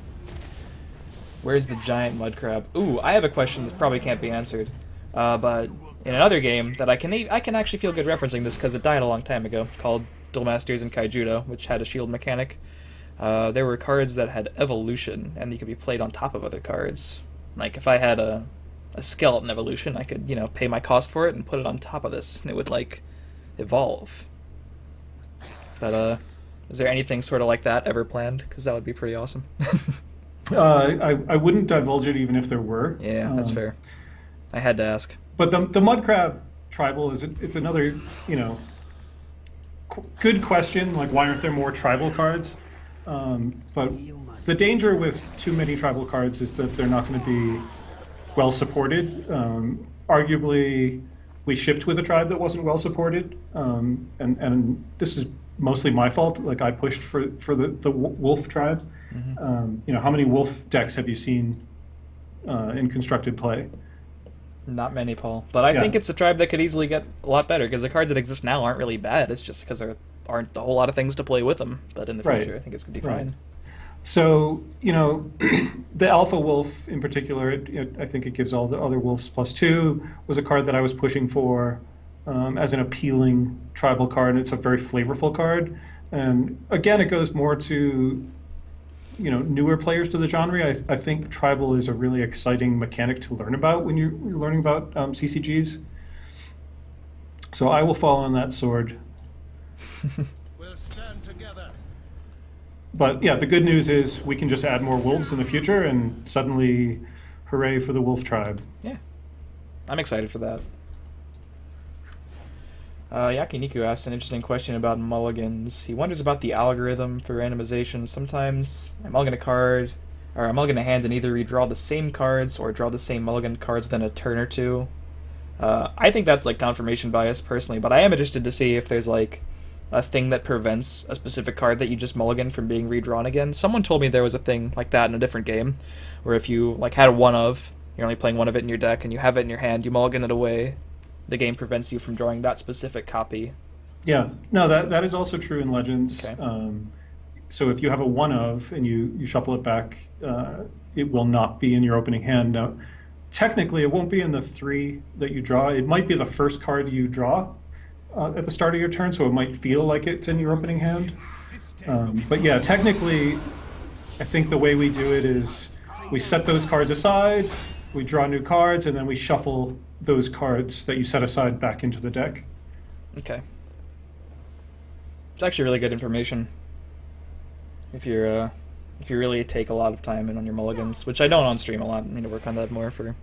Where's the giant mud crab? Ooh, I have a question that probably can't be answered. But in another game that I can actually feel good referencing this because it died a long time ago, called Duel Masters and Kaijudo, which had a shield mechanic. There were cards that had evolution, and they could be played on top of other cards. Like if I had a skeleton evolution, I could, you know, pay my cost for it and put it on top of this, and it would like evolve. But is there anything sort of like that ever planned? Because that would be pretty awesome. I wouldn't divulge it even if there were. Yeah, that's fair. I had to ask. But the mud crab tribal it's another, you know, good question. Like, why aren't there more tribal cards? But the danger with too many tribal cards is that they're not going to be well supported. Arguably, we shipped with a tribe that wasn't well supported, and this is mostly my fault. Like, I pushed for the wolf tribe. Mm-hmm. You know, how many wolf decks have you seen in constructed play? Not many, Paul. But I think it's a tribe that could easily get a lot better, because the cards that exist now aren't really bad. It's just because there aren't a whole lot of things to play with them. But in the future, I think it's going to be fine. So, you know, the Alpha Wolf in particular, I think it gives all the other wolves +2, was a card that I was pushing for as an appealing tribal card. It's a very flavorful card. And again, it goes more to, newer players to the genre. I think tribal is a really exciting mechanic to learn about when you're learning about CCGs. So I will fall on that sword. We'll stand together. But yeah, the good news is we can just add more wolves in the future, and suddenly, hooray for the wolf tribe. Yeah, I'm excited for that. Yakiniku asked an interesting question about mulligans. He wonders about the algorithm for randomization. Sometimes I mulligan a card, or I mulligan a hand and either redraw the same cards or draw the same mulligan cards within a turn or two. I think that's like confirmation bias personally, but I am interested to see if there's like a thing that prevents a specific card that you just mulligan from being redrawn again. Someone told me there was a thing like that in a different game, where if you like had a one of, you're only playing one of it in your deck and you have it in your hand, you mulligan it away. The game prevents you from drawing that specific copy. Yeah, no, that is also true in Legends. Okay. So if you have a one of and you shuffle it back, it will not be in your opening hand. Now, technically, it won't be in the 3 that you draw. It might be the first card you draw at the start of your turn, so it might feel like it's in your opening hand. But yeah, technically, I think the way we do it is we set those cards aside, we draw new cards, and then we shuffle those cards that you set aside back into the deck. Okay. It's actually really good information. If you really take a lot of time in on your mulligans, which I don't on stream a lot. I need to work on that more for,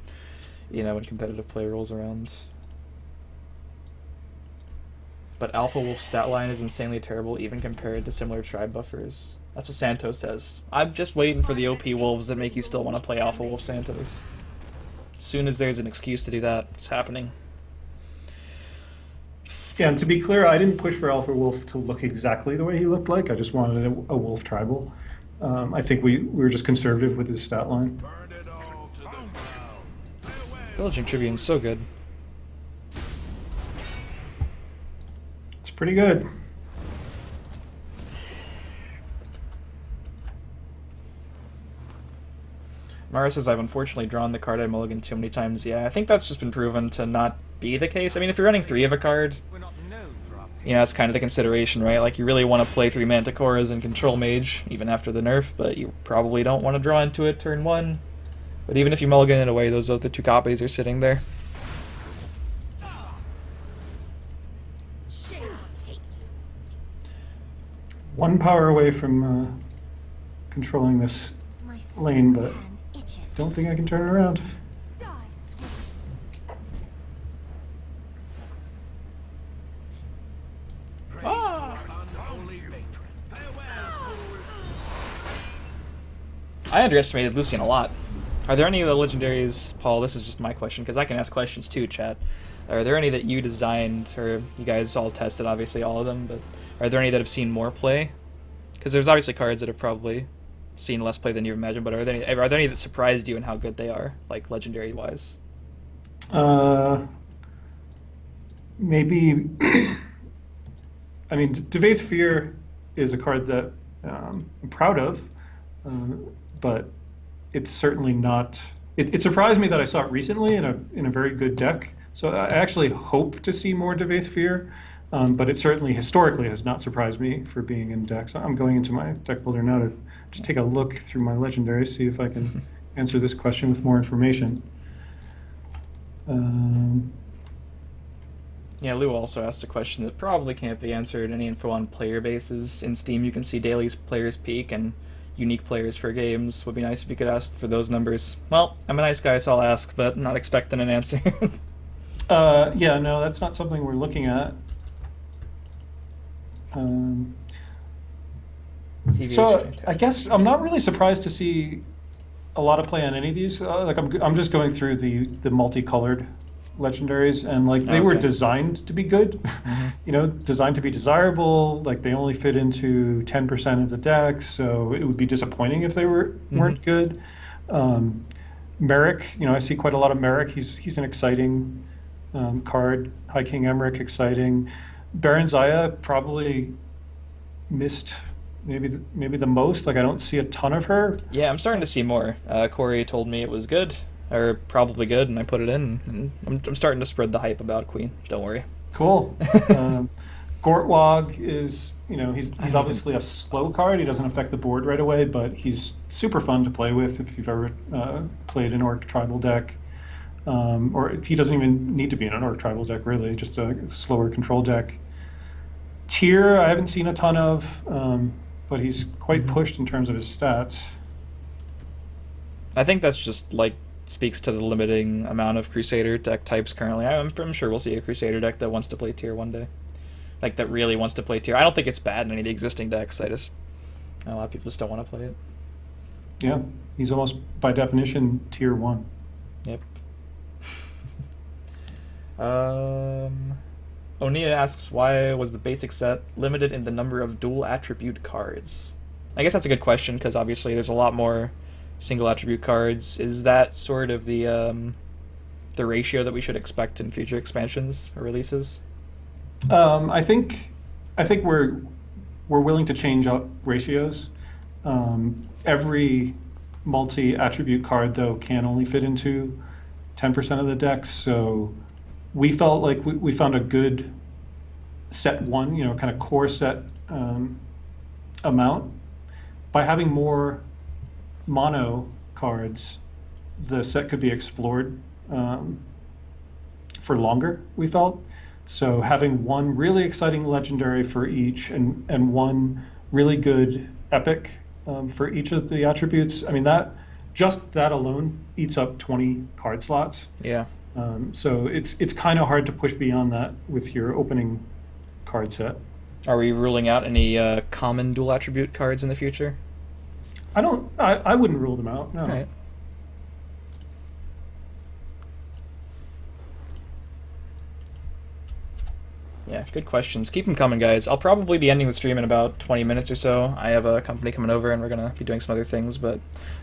when competitive play rolls around. But Alpha Wolf's stat line is insanely terrible, even compared to similar tribe buffers. That's what Santos says. I'm just waiting for the OP wolves that make you still want to play Alpha Wolf Santos. As soon as there's an excuse to do that, it's happening. Yeah, and to be clear, I didn't push for Alpha Wolf to look exactly the way he looked like. I just wanted a wolf tribal. I think we were just conservative with his stat line. Burn it all to the ground. Farewell. Pillaging Tribune's so good. It's pretty good. Mara says, I've unfortunately drawn the card I mulligan too many times. Yeah, I think that's just been proven to not be the case. I mean, if you're running 3 of a card, We're not known for our that's kind of the consideration, right? Like, you really want to play 3 Manticoras and Control Mage, even after the nerf, but you probably don't want to draw into it turn 1. But even if you mulligan it away, those other 2 copies are sitting there. Shame on take. 1 power away from controlling this My lane, sword but hand itches. don't think I can turn it around. Die, swift. unholy matron. Farewell. I underestimated Lucian a lot. Are there any of the legendaries, Paul, this is just my question, because I can ask questions too, chat. Are there any that you designed, or you guys all tested, obviously all of them, but are there any that have seen more play? Because there's obviously cards that have probably seen less play than you imagine, but are there any that surprised you in how good they are, like legendary-wise? Maybe, I mean, Devaith Fear is a card that I'm proud of, but it's certainly not. It surprised me that I saw it recently in a very good deck. So I actually hope to see more Devaith Fear, but it certainly historically has not surprised me for being in decks. So I'm going into my deck builder now to just take a look through my legendaries, see if I can answer this question with more information. Yeah, Lou also asked a question that probably can't be answered. Any info on player bases? In Steam, you can see daily players peak and unique players for games. Would be nice if you could ask for those numbers. Well, I'm a nice guy, so I'll ask, but not expecting an answer. Yeah, no, that's not something we're looking at. CVH So fantastic. I guess I'm not really surprised to see a lot of play on any of these. Like I'm just going through the multicolored legendaries, and like they were Okay. designed to be good, designed to be desirable. Like they only fit into 10% of the deck, so it would be disappointing if they weren't good. Merrick, I see quite a lot of Merrick. He's an exciting card. High King Emmerich, exciting. Baron Zaya probably missed maybe the most. Like I don't see a ton of her. Yeah, I'm starting to see more. Corey told me it was good, or probably good, and I put it in. And I'm starting to spread the hype about Queen. Don't worry. Cool. Gortwog is, he's don't obviously a slow card. He doesn't affect the board right away, but he's super fun to play with if you've ever played an Orc Tribal deck. Or he doesn't even need to be in an Orc Tribal deck, really, just a slower control deck. Tyr, I haven't seen a ton of, but he's quite pushed in terms of his stats. I think that's just like speaks to the limiting amount of Crusader deck types currently. I'm sure we'll see a Crusader deck that wants to play Tyr one day. Like, that really wants to play Tyr. I don't think it's bad in any of the existing decks. A lot of people just don't want to play it. Yeah, he's almost, by definition, Tier 1. Yep. Onia asks, why was the basic set limited in the number of dual attribute cards? I guess that's a good question, because obviously there's a lot more single attribute cards. Is that sort of the ratio that we should expect in future expansions or releases? I think we're willing to change up ratios. Every multi-attribute card, though, can only fit into 10% of the decks, so we felt like we found a good set one, kind of core set amount. By having more mono cards, the set could be explored for longer, we felt. So having one really exciting legendary for each and one really good epic for each of the attributes, I mean, that alone eats up 20 card slots. Yeah. So it's kind of hard to push beyond that with your opening card set. Are we ruling out any common dual attribute cards in the future? I wouldn't rule them out, no. All right. Yeah, good questions. Keep them coming, guys. I'll probably be ending the stream in about 20 minutes or so. I have a company coming over, and we're going to be doing some other things, but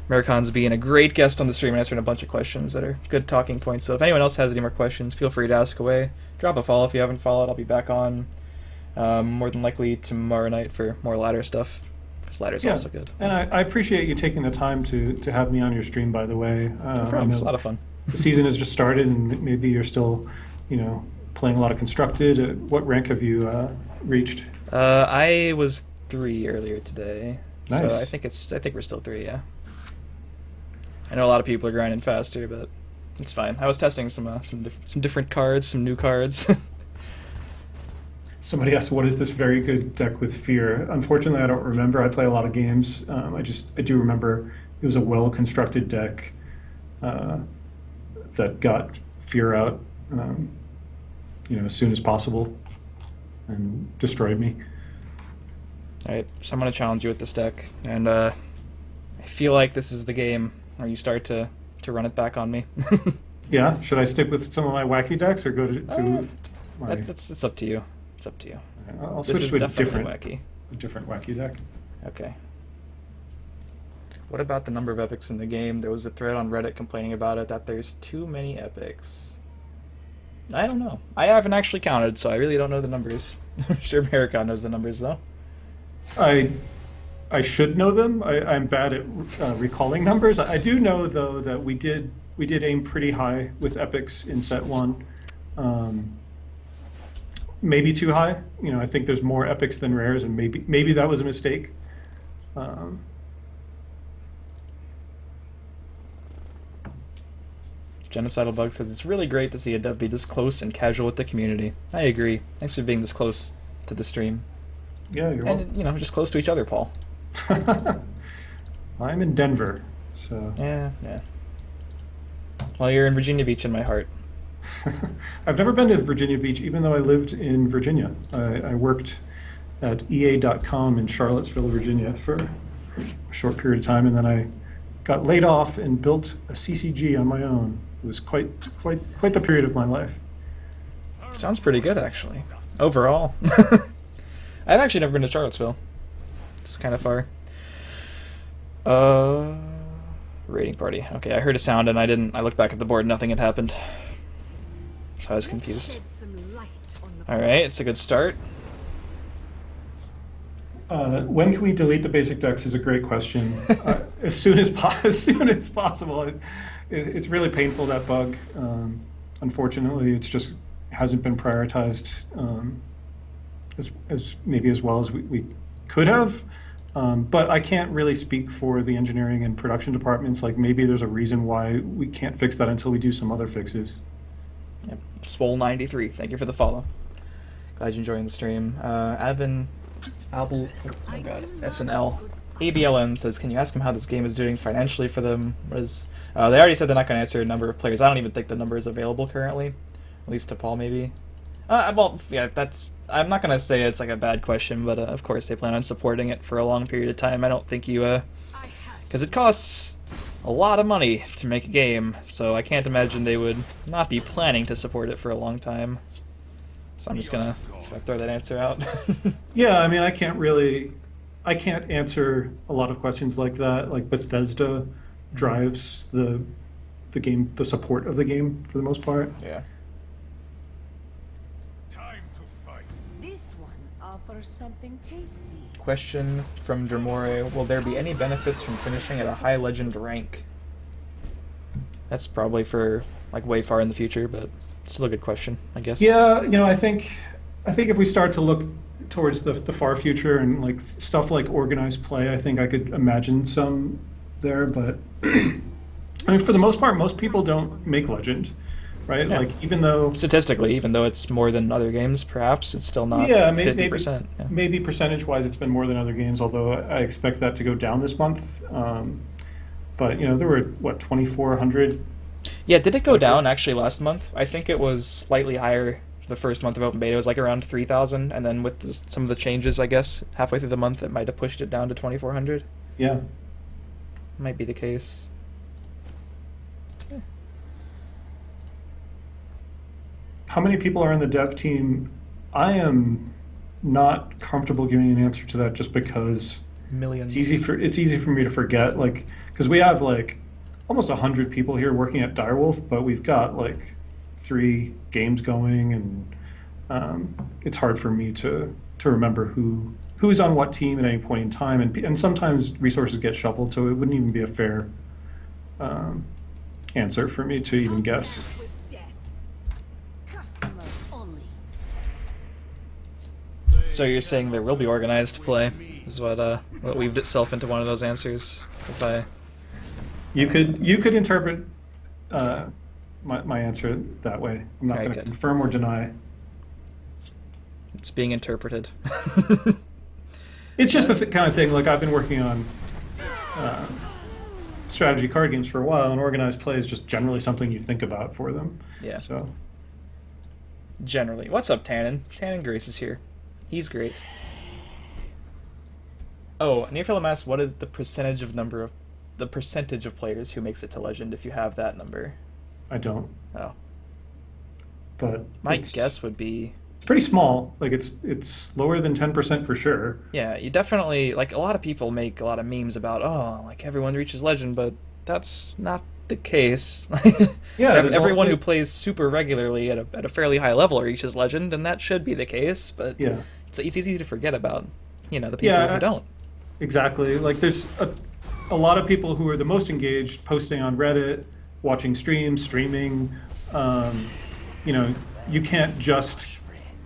Merakon's being a great guest on the stream and answering a bunch of questions that are good talking points. So if anyone else has any more questions, feel free to ask away. Drop a follow if you haven't followed. I'll be back on more than likely tomorrow night for more ladder stuff, because ladder's also good. And I appreciate you taking the time to have me on your stream, by the way. No problem. It's a lot of fun. The season has just started, and maybe you're still, playing a lot of Constructed. What rank have you reached? I was 3 earlier today. Nice. So I think we're still 3, yeah. I know a lot of people are grinding faster, but it's fine. I was testing some different cards, some new cards. Somebody asked, what is this very good deck with Fear? Unfortunately, I don't remember. I play a lot of games. I do remember it was a well-constructed deck that got Fear out as soon as possible and destroyed me. Alright, so I'm going to challenge you with this deck, and I feel like this is the game where you start to run it back on me. Yeah? Should I stick with some of my wacky decks or go to my... It's up to you. It's up to you. I'll This switch is to a definitely different wacky deck. Okay. What about the number of epics in the game? There was a thread on Reddit complaining about it, that there's too many epics. I don't know. I haven't actually counted, so I really don't know the numbers. I'm sure Merakon knows the numbers, though. I should know them. I'm bad at recalling numbers. I do know, though, that we did aim pretty high with epics in set one. Maybe too high. I think there's more epics than rares, and maybe that was a mistake. Genocidal Bug says, it's really great to see a dev be this close and casual with the community. I agree. Thanks for being this close to the stream. Yeah, you're welcome. And, just close to each other, Paul. I'm in Denver, so... Yeah. Well, you're in Virginia Beach in my heart. I've never been to Virginia Beach, even though I lived in Virginia. I worked at EA.com in Charlottesville, Virginia for a short period of time, and then I got laid off and built a CCG on my own. It was quite the period of my life. Sounds pretty good, actually. Overall. I've actually never been to Charlottesville. It's kind of far. Raiding party. Okay, I heard a sound and I looked back at the board, nothing had happened. So I was confused. Alright, it's a good start. When can we delete the basic decks is a great question. As soon as possible. It's really painful, that bug. Unfortunately, it's just hasn't been prioritized as maybe as well as we could have. But I can't really speak for the engineering and production departments. Like maybe there's a reason why we can't fix that until we do some other fixes. Yep. Swole93, thank you for the follow. Glad you're enjoying the stream. Advin Albel, oh god, SNL. ABLN says, can you ask him how this game is doing financially for them? They already said they're not going to answer a number of players. I don't even think the number is available currently. At least to Paul, maybe. Well, yeah, I'm not going to say it's like a bad question, but of course they plan on supporting it for a long period of time. I don't think you, because it costs a lot of money to make a game, so I can't imagine they would not be planning to support it for a long time. So I'm just gonna throw that answer out. Yeah, I mean, I can't answer a lot of questions like that. Like Bethesda drives the game, the support of the game for the most part. Yeah. Time to fight. This one offers something tasty. Question from Dramore, will there be any benefits from finishing at a high legend rank? That's probably for like way far in the future, but still a good question, I guess. Yeah, I think if we start to look towards the far future and like stuff like organized play, I think I could imagine some there, but I mean, for the most part, most people don't make legend, right? Yeah. Like even though Statistically, even though it's more than other games, perhaps it's still not 50%. Yeah. Maybe percentage-wise, it's been more than other games. Although I expect that to go down this month. But there were what 2,400. Yeah, did it go down actually last month? I think it was slightly higher the first month of open beta. It was like around 3,000, and then with some of the changes, I guess, halfway through the month, it might have pushed it down to 2,400. Yeah. Might be the case. How many people are in the dev team? I am not comfortable giving an answer to that just because Millions. it's easy for me to forget. Like, because we have like almost 100 people here working at Direwolf, but we've got like 3 games going, and it's hard for me to remember who's on what team at any point in time, and sometimes resources get shuffled, so it wouldn't even be a fair answer for me to even guess. Customers only. So you're saying there will be organized play, is what weaved itself into one of those answers. If I You could interpret my answer that way. I'm not Very going to good. confirm or deny. It's being interpreted. It's just the kind of thing. Like I've been working on strategy card games for a while, and organized play is just generally something you think about for them. Yeah. So Generally. What's up, Tannen? Tannen Grace is here. He's great. Oh, Nearfield asks, what is the percentage of players who makes it to Legend if you have that number? I don't. Oh. But My it's guess would be... it's pretty small. Like it's lower than 10% for sure. Yeah, you definitely... Like, a lot of people make a lot of memes about, oh, like, everyone reaches Legend, but that's not the case. Yeah, Everyone who plays super regularly at a fairly high level reaches Legend, and that should be the case, but Yeah. it's easy to forget about, the people who don't. Exactly. Like there's a lot of people who are the most engaged posting on Reddit, watching streams, streaming. You can't just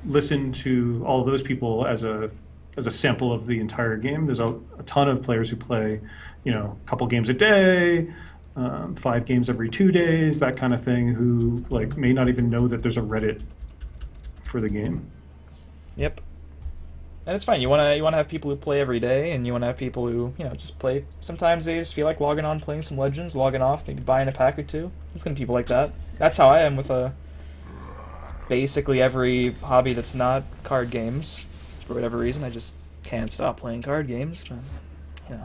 listen to all of those people as a sample of the entire game. There's a ton of players who play, a couple games a day, 5 games every 2 days, that kind of thing, who like may not even know that there's a Reddit for the game. Yep. And it's fine. You wanna have people who play every day, and you wanna have people who just play. Sometimes they just feel like logging on, playing some Legends, logging off, maybe buying a pack or two. There's gonna be people like that. That's how I am with basically every hobby that's not card games. For whatever reason, I just can't stop playing card games. But,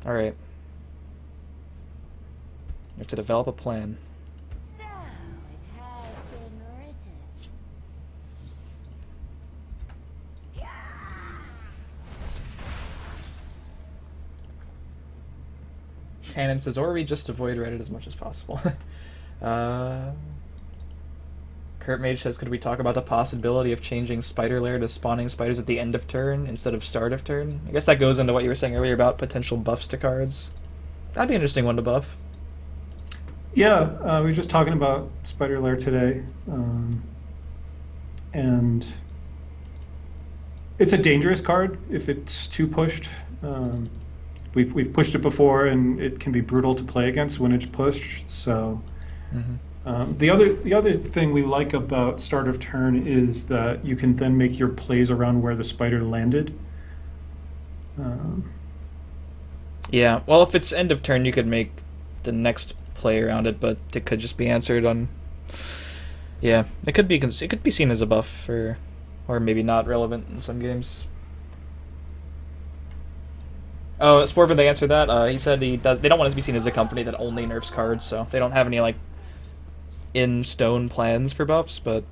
All right. You have to develop a plan. So it has been written. Shannon says, or we just avoid Reddit as much as possible. Kurt Mage says, could we talk about the possibility of changing Spider Lair to spawning spiders at the end of turn instead of start of turn? I guess that goes into what you were saying earlier about potential buffs to cards. That'd be an interesting one to buff. Yeah, we were just talking about Spider Lair today, and it's a dangerous card if it's too pushed. We've pushed it before, and it can be brutal to play against when it's pushed. So the other thing we like about start of turn is that you can then make your plays around where the spider landed. Yeah, well, if it's end of turn, you could make the next play around it, but it could just be answered on. Yeah, it could be seen as a buff, or maybe not relevant in some games. Oh, Sporvin, they answered that. He said they don't want us to be seen as a company that only nerfs cards, so they don't have any like in stone plans for buffs, but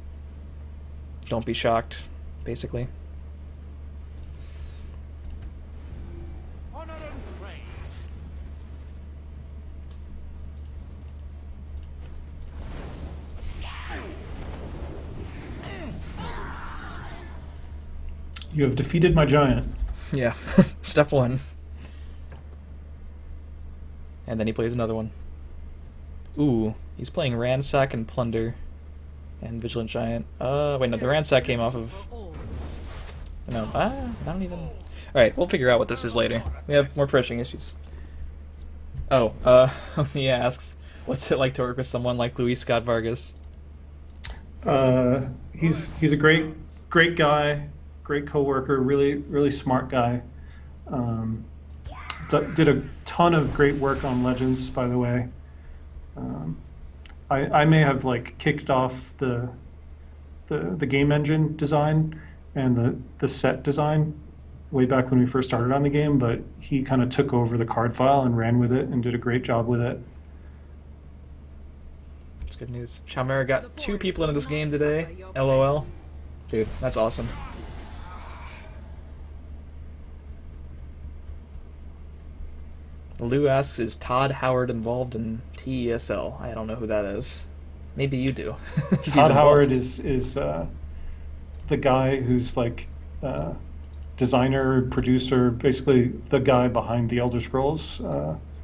don't be shocked, basically. Honor and praise. You have defeated my giant. Yeah, step one. And then he plays another one. Ooh, he's playing Ransack and Plunder. And Vigilant Giant. Wait, no, the Ransack came off of... No, I don't even... Alright, we'll figure out what this is later. We have more pressing issues. Oh, he asks, what's it like to work with someone like Luis Scott Vargas? He's a great guy, great coworker, really smart guy. Did a ton of great work on Legends, by the way. I may have like kicked off the game engine design and the set design way back when we first started on the game, but he kind of took over the card file and ran with it and did a great job with it. That's good news. Chalmera got 2 people into this game today. LOL. Dude, that's awesome. Lou asks, is Todd Howard involved in TESL? I don't know who that is. Maybe you do. Todd Howard is the guy who's like designer, producer, basically the guy behind the Elder Scrolls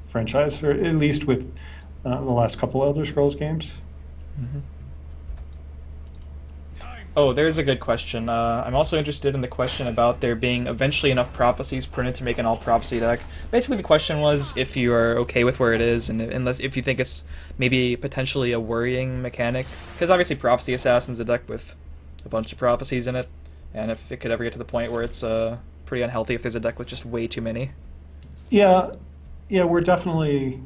franchise, or at least with the last couple Elder Scrolls games. Oh, there's a good question. I'm also interested in the question about there being eventually enough prophecies printed to make an all-prophecy deck. Basically, the question was if you are okay with where it is, and unless if you think it's maybe potentially a worrying mechanic. Because obviously Prophecy Assassin's a deck with a bunch of prophecies in it, and if it could ever get to the point where it's pretty unhealthy if there's a deck with just way too many. Yeah, we're definitely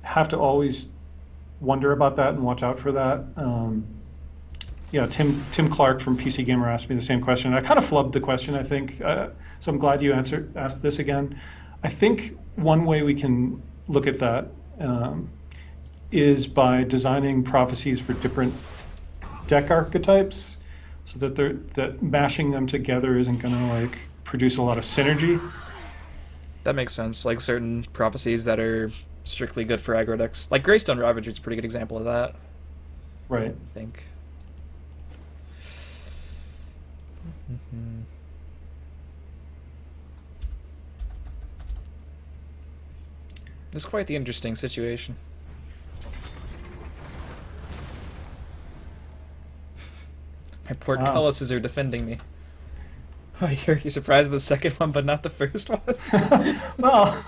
have to always wonder about that and watch out for that. Yeah, Tim Clark from PC Gamer asked me the same question. I kind of flubbed the question, I think, so I'm glad you asked this again. I think one way we can look at that is by designing prophecies for different deck archetypes, so that mashing them together isn't going to like produce a lot of synergy. That makes sense. Like certain prophecies that are strictly good for aggro decks. Like Greystone Ravager is a pretty good example of that. Right. I think. It's quite the interesting situation. My portcullises are defending me. Oh, you're surprised at the second one, but not the first one? Well,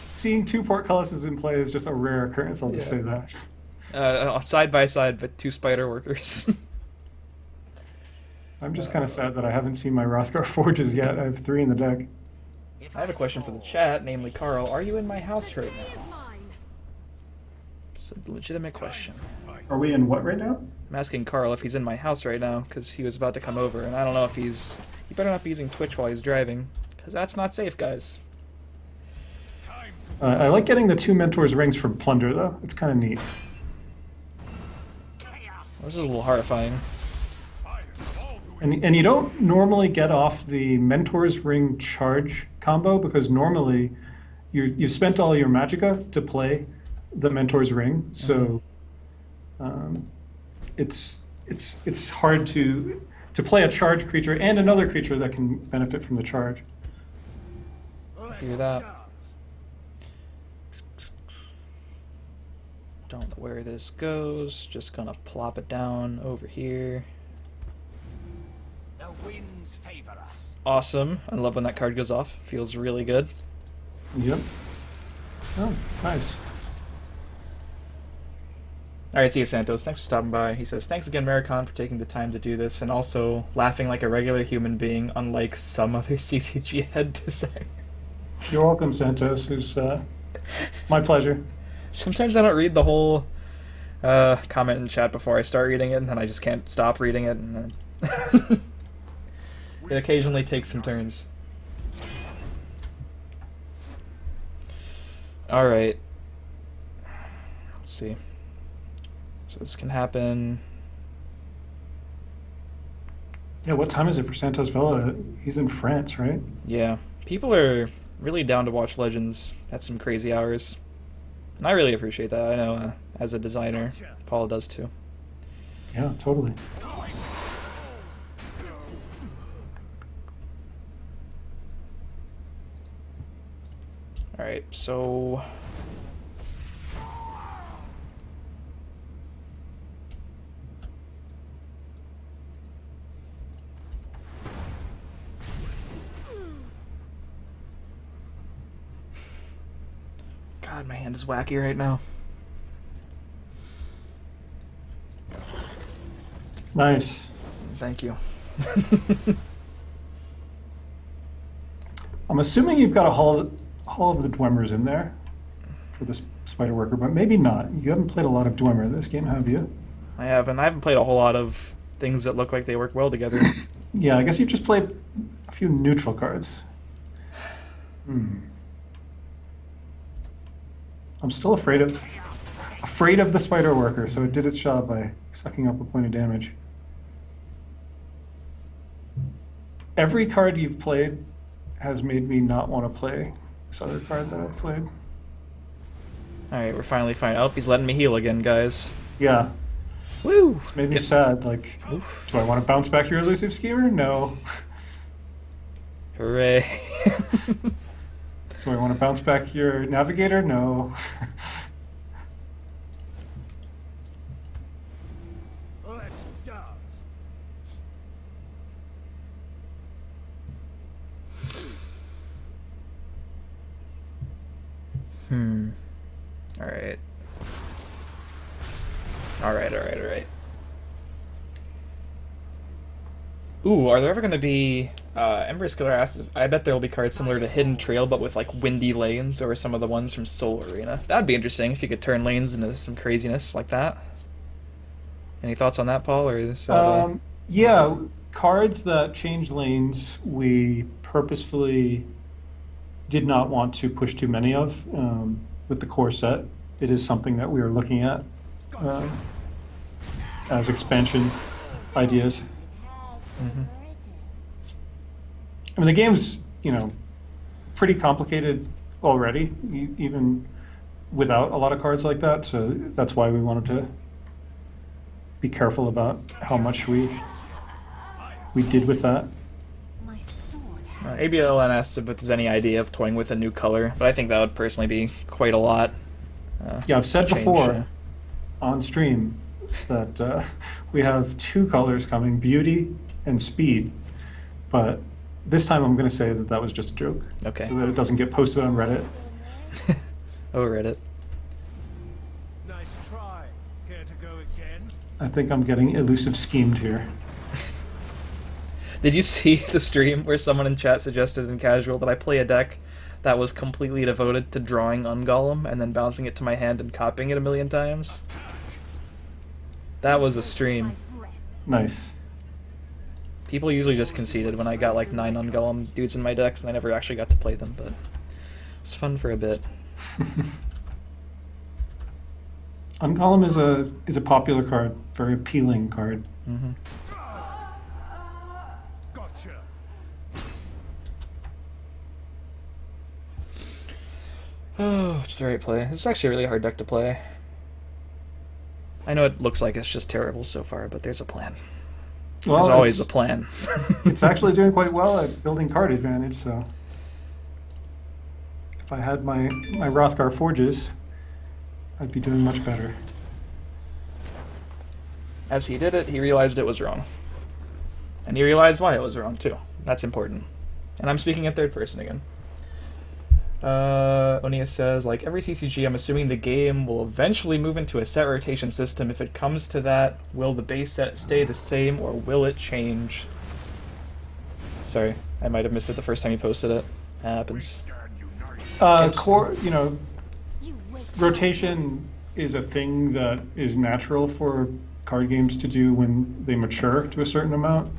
seeing 2 portcullises in play is just a rare occurrence, I'll just say that. Side by side, but 2 spider workers. I'm just kind of sad that I haven't seen my Rothgar Forges yet. I have 3 in the deck. I have a question for the chat, namely Carl. Are you in my house right now? It's a legitimate question. Are we in what right now? I'm asking Carl if he's in my house right now, because he was about to come over, and I don't know if he's... He better not be using Twitch while he's driving, because that's not safe, guys. I like getting the 2 Mentors rings from Plunder, though. It's kind of neat. This is a little horrifying. And you don't normally get off the Mentor's Ring charge combo, because normally you've spent all your Magicka to play the Mentor's Ring, so it's hard to play a charge creature and another creature that can benefit from the charge. Hear that. Don't know where this goes. Just gonna plop it down over here. The winds favor us. Awesome. I love when that card goes off. Feels really good. Yep. Oh, nice. Alright, see you, Santos. Thanks for stopping by. He says, thanks again, Merakon, for taking the time to do this, and also laughing like a regular human being, unlike some other CCG head to say. You're welcome, Santos. It's my pleasure. Sometimes I don't read the whole comment in chat before I start reading it, and then I just can't stop reading it, and then it occasionally takes some turns. Alright. Let's see. So this can happen. Yeah, what time is it for Santos Villa? He's in France, right? Yeah. People are really down to watch Legends at some crazy hours. And I really appreciate that. I know as a designer, Paul does too. Yeah, totally. Alright, so... God, my hand is wacky right now. Nice. Thank you. I'm assuming you've got a Hall of the Dwemmers in there for this Spider Worker, but maybe not. You haven't played a lot of Dwemer this game, have you? I haven't. I haven't played a whole lot of things that look like they work well together. Yeah, I guess you've just played a few neutral cards. I'm still afraid of the Spider Worker, so it did its job by sucking up a point of damage. Every card you've played has made me not want to play this other card that I've played. Alright, we're finally fine. Oh, he's letting me heal again, guys. Yeah. Woo! It's made me sad. Like, do I want to bounce back your elusive schemer? No. Hooray. Do I want to bounce back your navigator? No. Let's dance. Alright. Alright. Ooh, are there ever going to be Ember Skiller asks, I bet there will be cards similar to Hidden Trail, but with like windy lanes, or some of the ones from Soul Arena. That'd be interesting if you could turn lanes into some craziness like that. Any thoughts on that, Paul? Or is that, yeah, cards that change lanes, we purposefully did not want to push too many of with the core set. It is something that we are looking at as expansion ideas. I mean, the game's, pretty complicated already, even without a lot of cards like that, so that's why we wanted to be careful about how much we did with that. My sword. ABLN asks if there's any idea of toying with a new color, but I think that would personally be quite a lot. Yeah, I've said change, before on stream that we have two colors coming, beauty and speed, but this time I'm going to say that was just a joke. Okay. So that it doesn't get posted on Reddit. Oh, Reddit. Nice try. Care to go again? I think I'm getting elusive schemed here. Did you see the stream where someone in chat suggested in casual that I play a deck that was completely devoted to drawing Ungolem and then bouncing it to my hand and copying it a million times? That was a stream. Nice. People usually just conceded when I got like 9 Ungolem dudes in my decks and I never actually got to play them, but it was fun for a bit. Ungolem is a popular card, very appealing card. Mm-hmm. Gotcha. Oh, it's the right play. It's actually a really hard deck to play. I know it looks like it's just terrible so far, but there's a plan. Well, There's always a plan. It's actually doing quite well at building card advantage, so if I had my Rothgar Forges, I'd be doing much better. As he did it, he realized it was wrong. And he realized why it was wrong, too. That's important. And I'm speaking in third person again. Onia says, like every CCG, I'm assuming the game will eventually move into a set rotation system. If it comes to that, will the base set stay the same or will it change? Sorry, I might have missed it the first time you posted it. That happens. Core, you know, You waste rotation is a thing that is natural for card games to do when they mature to a certain amount.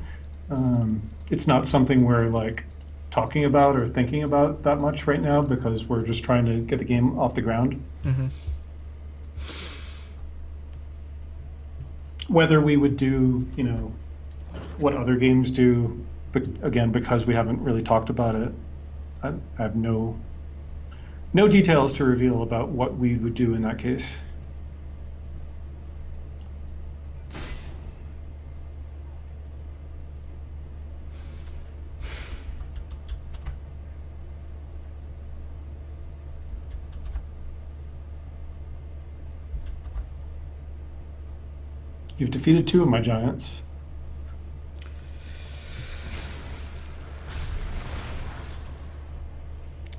It's not something we're like talking about or thinking about that much right now because we're just trying to get the game off the ground. Mm-hmm. Whether we would do, you know, what other games do, but again, because we haven't really talked about it, I have no details to reveal about what we would do in that case. You've defeated 2 of my giants.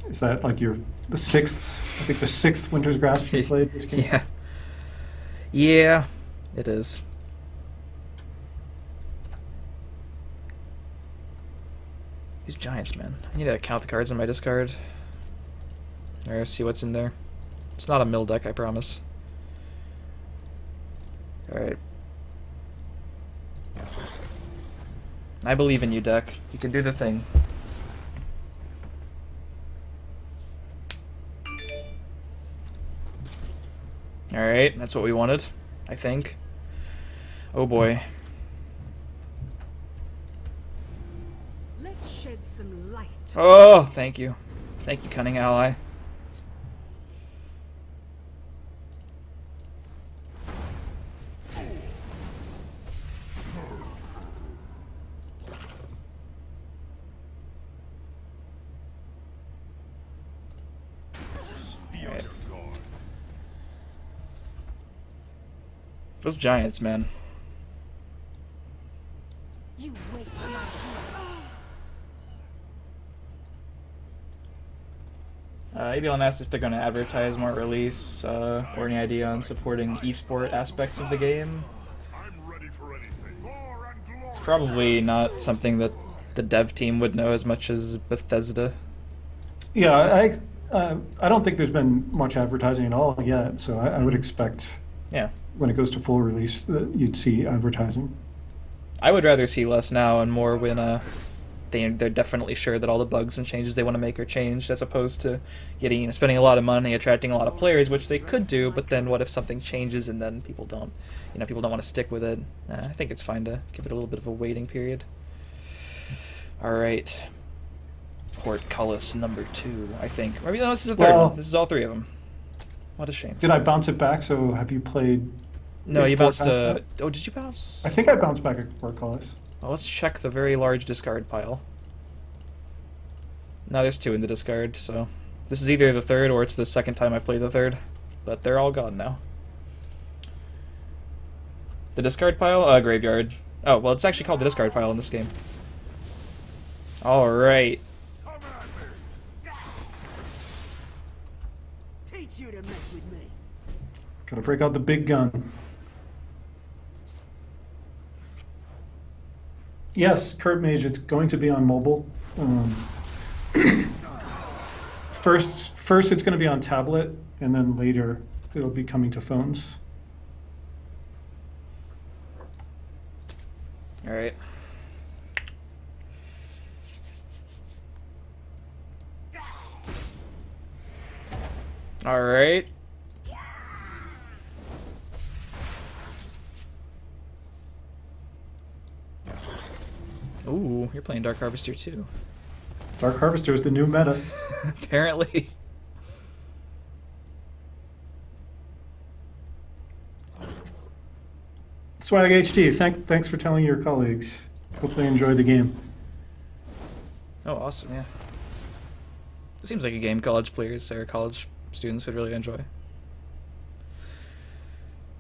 Is that like the 6th? I think the 6th Winter's Grasp you played this game. Yeah. Yeah, it is. These giants, man. I need to count the cards in my discard. Or see what's in there. It's not a mill deck, I promise. Alright. I believe in you, deck. You can do the thing. Alright, that's what we wanted, I think. Oh boy. Let's shed some light. Oh, thank you. Thank you, cunning ally. Alright. Those giants, man. You waste my heat. Avion asked if they're going to advertise more release or any idea on supporting esport aspects of the game. It's probably not something that the dev team would know as much as Bethesda. Yeah, I don't think there's been much advertising at all yet, so I would expect Yeah. when it goes to full release that you'd see advertising. I would rather see less now and more when they're definitely sure that all the bugs and changes they want to make are changed, as opposed to spending a lot of money, attracting a lot of players, which they could do. But then, what if something changes and then people don't want to stick with it? I think it's fine to give it a little bit of a waiting period. All right, Portcullis number 2, I think. Maybe no, this is the third one. This is all 3 of them. What a shame. Did I bounce it back? So have you played? No, you 4 bounced. times now? Oh, did you bounce? I think I bounced back at Portcullis. Well, let's check the very large discard pile. Now there's 2 in the discard, so this is either the 3rd or it's the 2nd time I've played the 3rd, but they're all gone now. The discard pile? Graveyard. Oh, well, it's actually called the discard pile in this game. Alright. Teach you to mess with me. Gotta break out the big gun. Yes, Curb Mage, it's going to be on mobile. First it's going to be on tablet, and then later it'll be coming to phones. Alright. Alright. Ooh, you're playing Dark Harvester too. Dark Harvester is the new meta. Apparently. Swag HT, thanks for telling your colleagues. Hope they enjoy the game. Oh, awesome, yeah. It seems like a game college players or college students would really enjoy.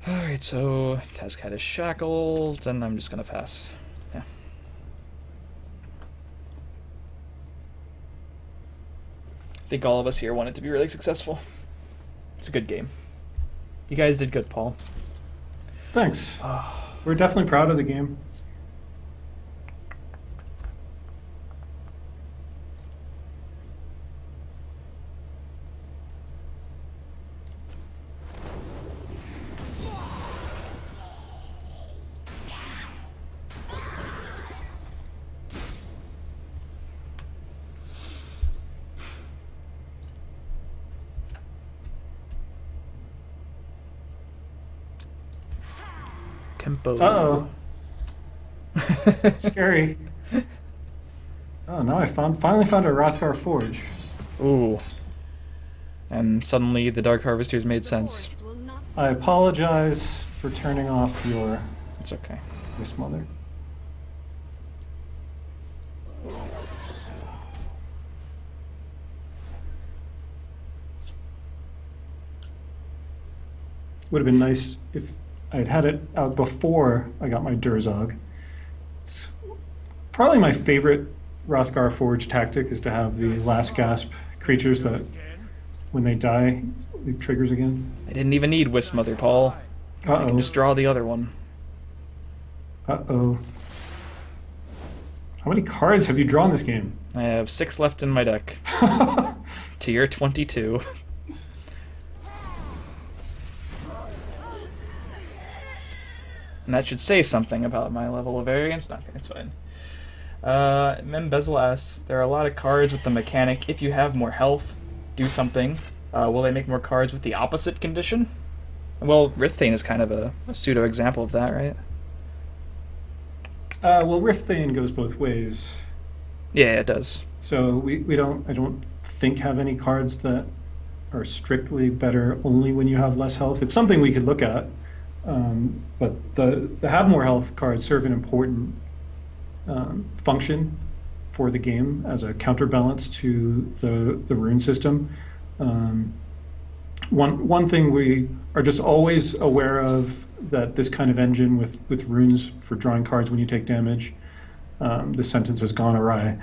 Alright, so Tazcat is shackled, and I'm just gonna pass. Yeah. I think all of us here want it to be really successful. It's a good game. You guys did good, Paul. Thanks. We're definitely proud of the game. Tempo. Uh-oh. Scary. Oh, now I finally found a Rothgar Forge. Ooh. And suddenly the Dark Harvesters made sense. Forest will not I apologize for turning off your It's okay. mother. Would have been nice if I'd had it out before I got my Durzog. It's probably my favorite Rothgar Forge tactic is to have the last gasp creatures that, when they die, it triggers again. I didn't even need Wisp Mother, Paul. I can Uh-oh. just draw the other one. Uh-oh. How many cards have you drawn this game? I have 6 left in my deck. Tier 22. And that should say something about my level of variance. No, okay, it's fine. Membezel asks, there are a lot of cards with the mechanic, if you have more health, do something. Will they make more cards with the opposite condition? Well, Rithane is kind of a pseudo example of that, right? Well, Rift Thane goes both ways. Yeah, it does. So I don't think have any cards that are strictly better only when you have less health. It's something we could look at. But the have more health cards serve an important function for the game as a counterbalance to the rune system. One thing we are just always aware of that this kind of engine with runes for drawing cards when you take damage. This sentence has gone awry.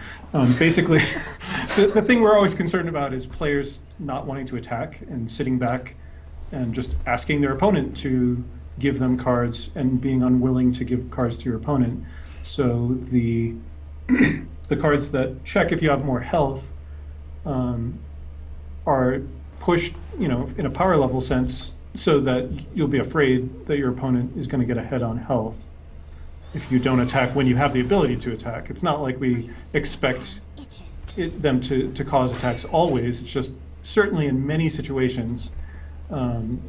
Basically, the thing we're always concerned about is players not wanting to attack and sitting back and just asking their opponent to give them cards and being unwilling to give cards to your opponent. So the cards that check if you have more health are pushed, in a power level sense, so that you'll be afraid that your opponent is going to get ahead on health if you don't attack when you have the ability to attack. It's not like we expect them to cause attacks always. It's just certainly in many situations,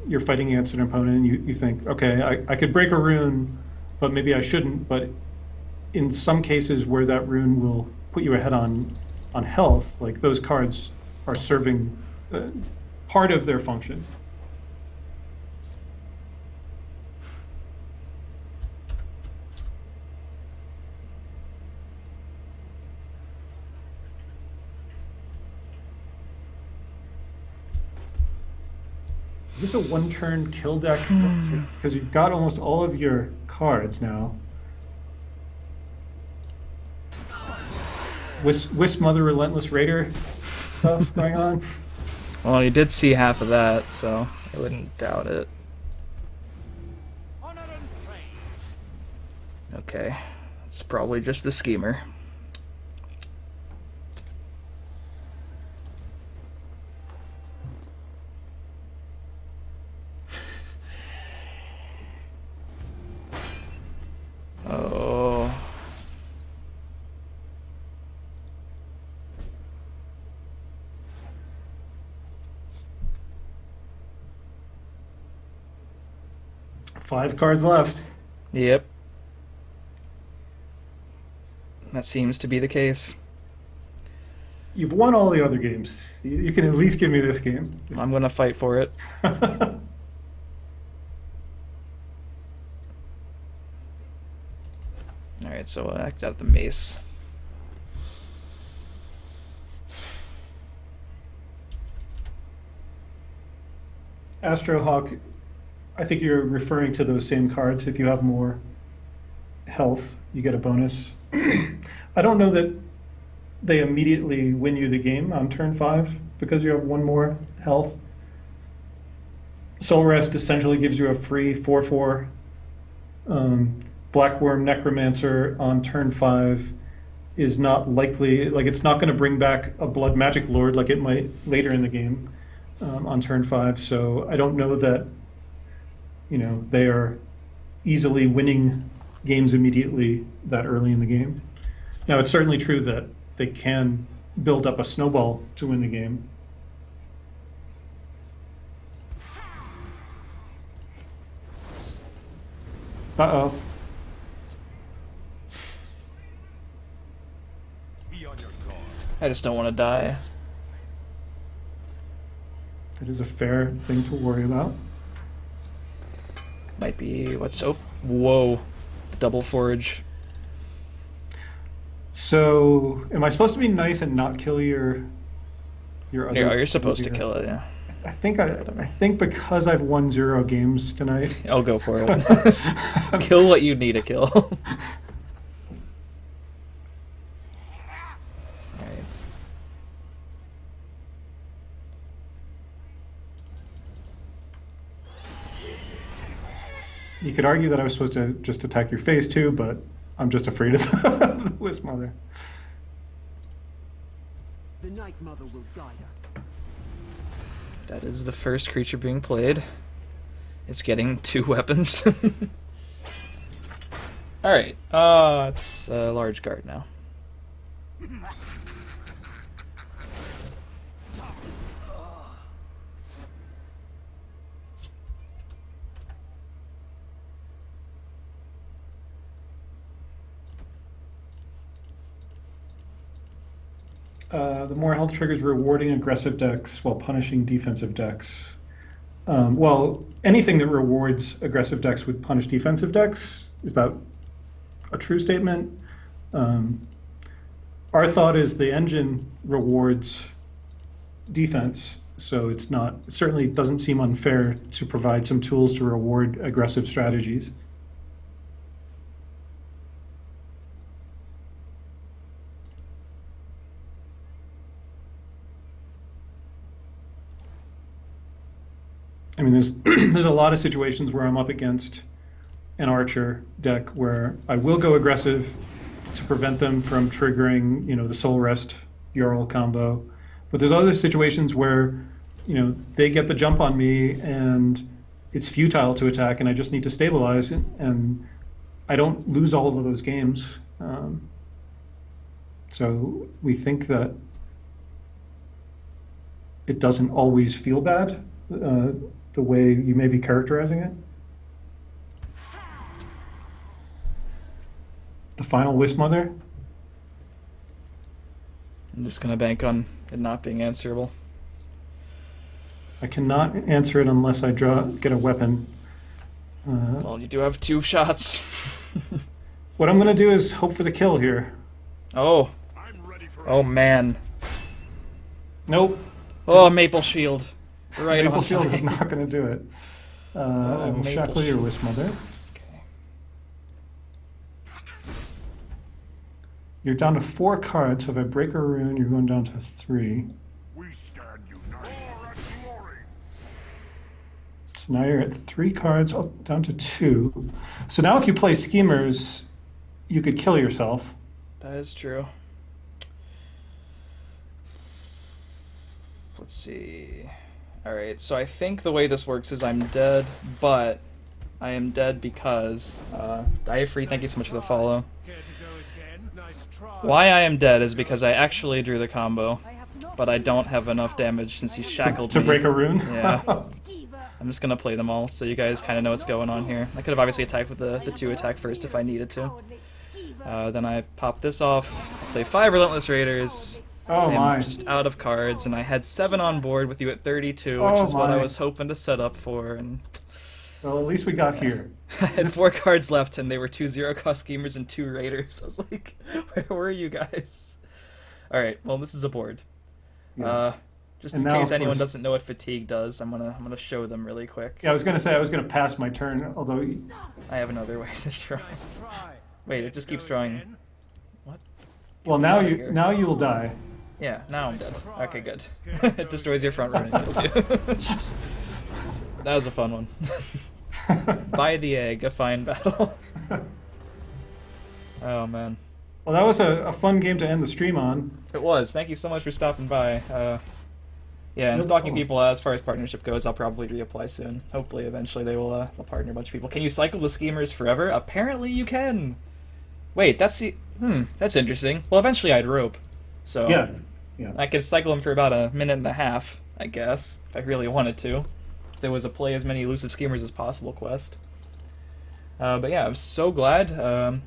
you're fighting against an opponent and you think, okay, I could break a rune, but maybe I shouldn't. But in some cases where that rune will put you ahead on health, like those cards are serving part of their function. Is this a one-turn kill deck? Because you've got almost all of your cards now. Wisp Mother Relentless Raider stuff going on. Well, you did see half of that, so I wouldn't doubt it. Honor and praise. Okay, it's probably just the schemer. Oh. Five cards left. Yep. That seems to be the case. You've won all the other games. You can at least give me this game. I'm gonna fight for it. Alright, so I act out the mace. Astrohawk I think you're referring to those same cards. If you have more health, you get a bonus. I don't know that they immediately win you the game on turn 5 because you have one more health. Soul Rest essentially gives you a free 4/4. Blackworm Necromancer on turn 5 is not likely, like it's not going to bring back a Blood Magic Lord like it might later in the game on turn 5. So I don't know that, you know, they are easily winning games immediately that early in the game. Now, it's certainly true that they can build up a snowball to win the game. Uh-oh. Be on your guard. I just don't want to die. That is a fair thing to worry about. Might be what's oh whoa, double forge. So, am I supposed to be nice and not kill your other? Yeah, you're supposed to kill it. Yeah, I think because I've won 0 games tonight. I'll go for it. Kill what you need to kill. Alright. You could argue that I was supposed to just attack your face too, but I'm just afraid of the Wisp Mother. The Night Mother will guide us. That is the first creature being played. It's getting 2 weapons. Alright, it's a large guard now. The more health triggers rewarding aggressive decks while punishing defensive decks. Well, anything that rewards aggressive decks would punish defensive decks. Is that a true statement? Our thought is the engine rewards defense, so it's not. It certainly doesn't seem unfair to provide some tools to reward aggressive strategies. I mean, there's a lot of situations where I'm up against an archer deck where I will go aggressive to prevent them from triggering, you know, the Soul Rest Jarl combo. But there's other situations where, you know, they get the jump on me and it's futile to attack and I just need to stabilize and I don't lose all of those games. So we think that it doesn't always feel bad. The way you may be characterizing it. The final Wisp Mother. I'm just gonna bank on it not being answerable. I cannot answer it unless I get a weapon. Well, you do have 2 shots. What I'm gonna do is hope for the kill here. Oh. I'm ready for Oh man. Nope. Oh, Maple Shield. Right Maple on Shield time. is not going to do it. I will Maple shackle your Shield. Wisp Mother. Okay. You're down to 4 cards, so if I break a rune, you're going down to 3. We stand united. War and glory. So now you're at 3 cards, up down to 2. So now if you play Schemers, you could kill yourself. That is true. Let's see. Alright, so I think the way this works is I'm dead, but I am dead because, Diaphree, thank you so much for the follow. Care to go again? Nice try. Why I am dead is because I actually drew the combo, but I don't have enough damage since he shackled To me. break a rune? Yeah. I'm just gonna play them all, so you guys kind of know what's going on here. I could have obviously attacked with the 2 attack first if I needed to. Then I pop this off, play 5 Relentless Raiders. Oh I'm my. just out of cards, and I had 7 on board with you at 32, which Oh is what I my. was hoping to set up for. And Well, at least we got here. I had 4 cards left, and they were 2 0-cost gamers and 2 raiders. I was like, where were you guys? All right, well, this is a board. Yes. Just And in now, case of anyone course- doesn't know what fatigue does, I'm gonna show them really quick. Yeah, I was gonna say I was gonna pass my turn, although I have another way to try. Nice try. Wait, it just keeps drawing. What? well this out of here. now you will die. Yeah, now I'm dead. Okay, good. It destroys your front room and kills you. That was a fun one. Buy the egg, a fine battle. Oh man. Well, that was a fun game to end the stream on. It was. Thank you so much for stopping by. Yeah, and No stalking problem. people as far as partnership goes, I'll probably reapply soon. Hopefully, eventually they will partner a bunch of people. Can you cycle the schemers forever? Apparently, you can. Wait, that's interesting. Well, eventually I'd rope, so Yeah. I could cycle them for about a minute and a half, I guess, if I really wanted to. If there was a play as many elusive schemers as possible quest. But yeah, I'm so glad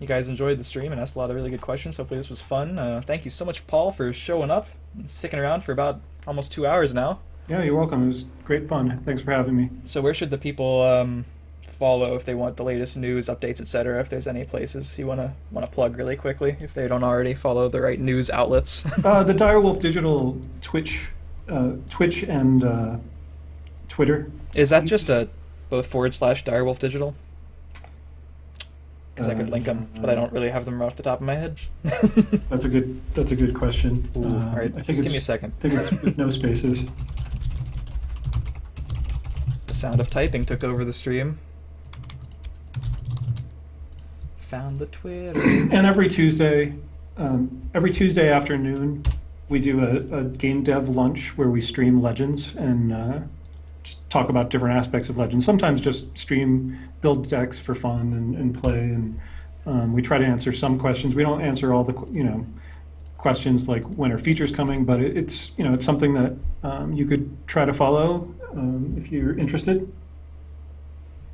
you guys enjoyed the stream and asked a lot of really good questions. Hopefully this was fun. Thank you so much, Paul, for showing up and sticking around for about almost 2 hours now. Yeah, you're welcome. It was great fun. Thanks for having me. So where should the people follow if they want the latest news, updates, etc.? If there's any places you wanna plug really quickly, if they don't already follow the right news outlets. The Direwolf Digital Twitch and Twitter. Is that just both / Direwolf Digital? Because I could link them, but I don't really have them right off the top of my head. That's a good question. Ooh, all right, I just think give me a second. I think it's with no spaces. The sound of typing took over the stream. Found the Twitter. And every Tuesday afternoon, we do a game dev lunch where we stream Legends and just talk about different aspects of Legends. Sometimes just stream, build decks for fun and play. And we try to answer some questions. We don't answer all the questions like when are features coming, but it's something that you could try to follow if you're interested.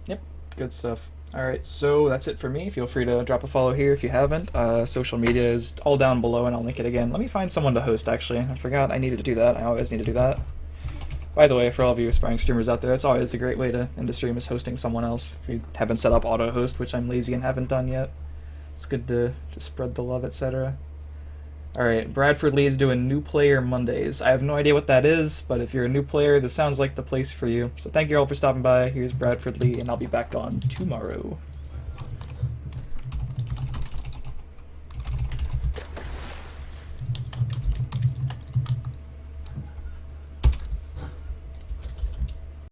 Yep, good stuff. All right, so that's it for me. Feel free to drop a follow here if you haven't. Social media is all down below, and I'll link it again. Let me find someone to host, actually. I forgot I needed to do that. I always need to do that. By the way, for all of you aspiring streamers out there, it's always a great way to end a stream is hosting someone else. If you haven't set up auto-host, which I'm lazy and haven't done yet, it's good to spread the love, etc. Alright, Bradford Lee is doing New Player Mondays. I have no idea what that is, but if you're a new player, this sounds like the place for you. So thank you all for stopping by. Here's Bradford Lee, and I'll be back on tomorrow.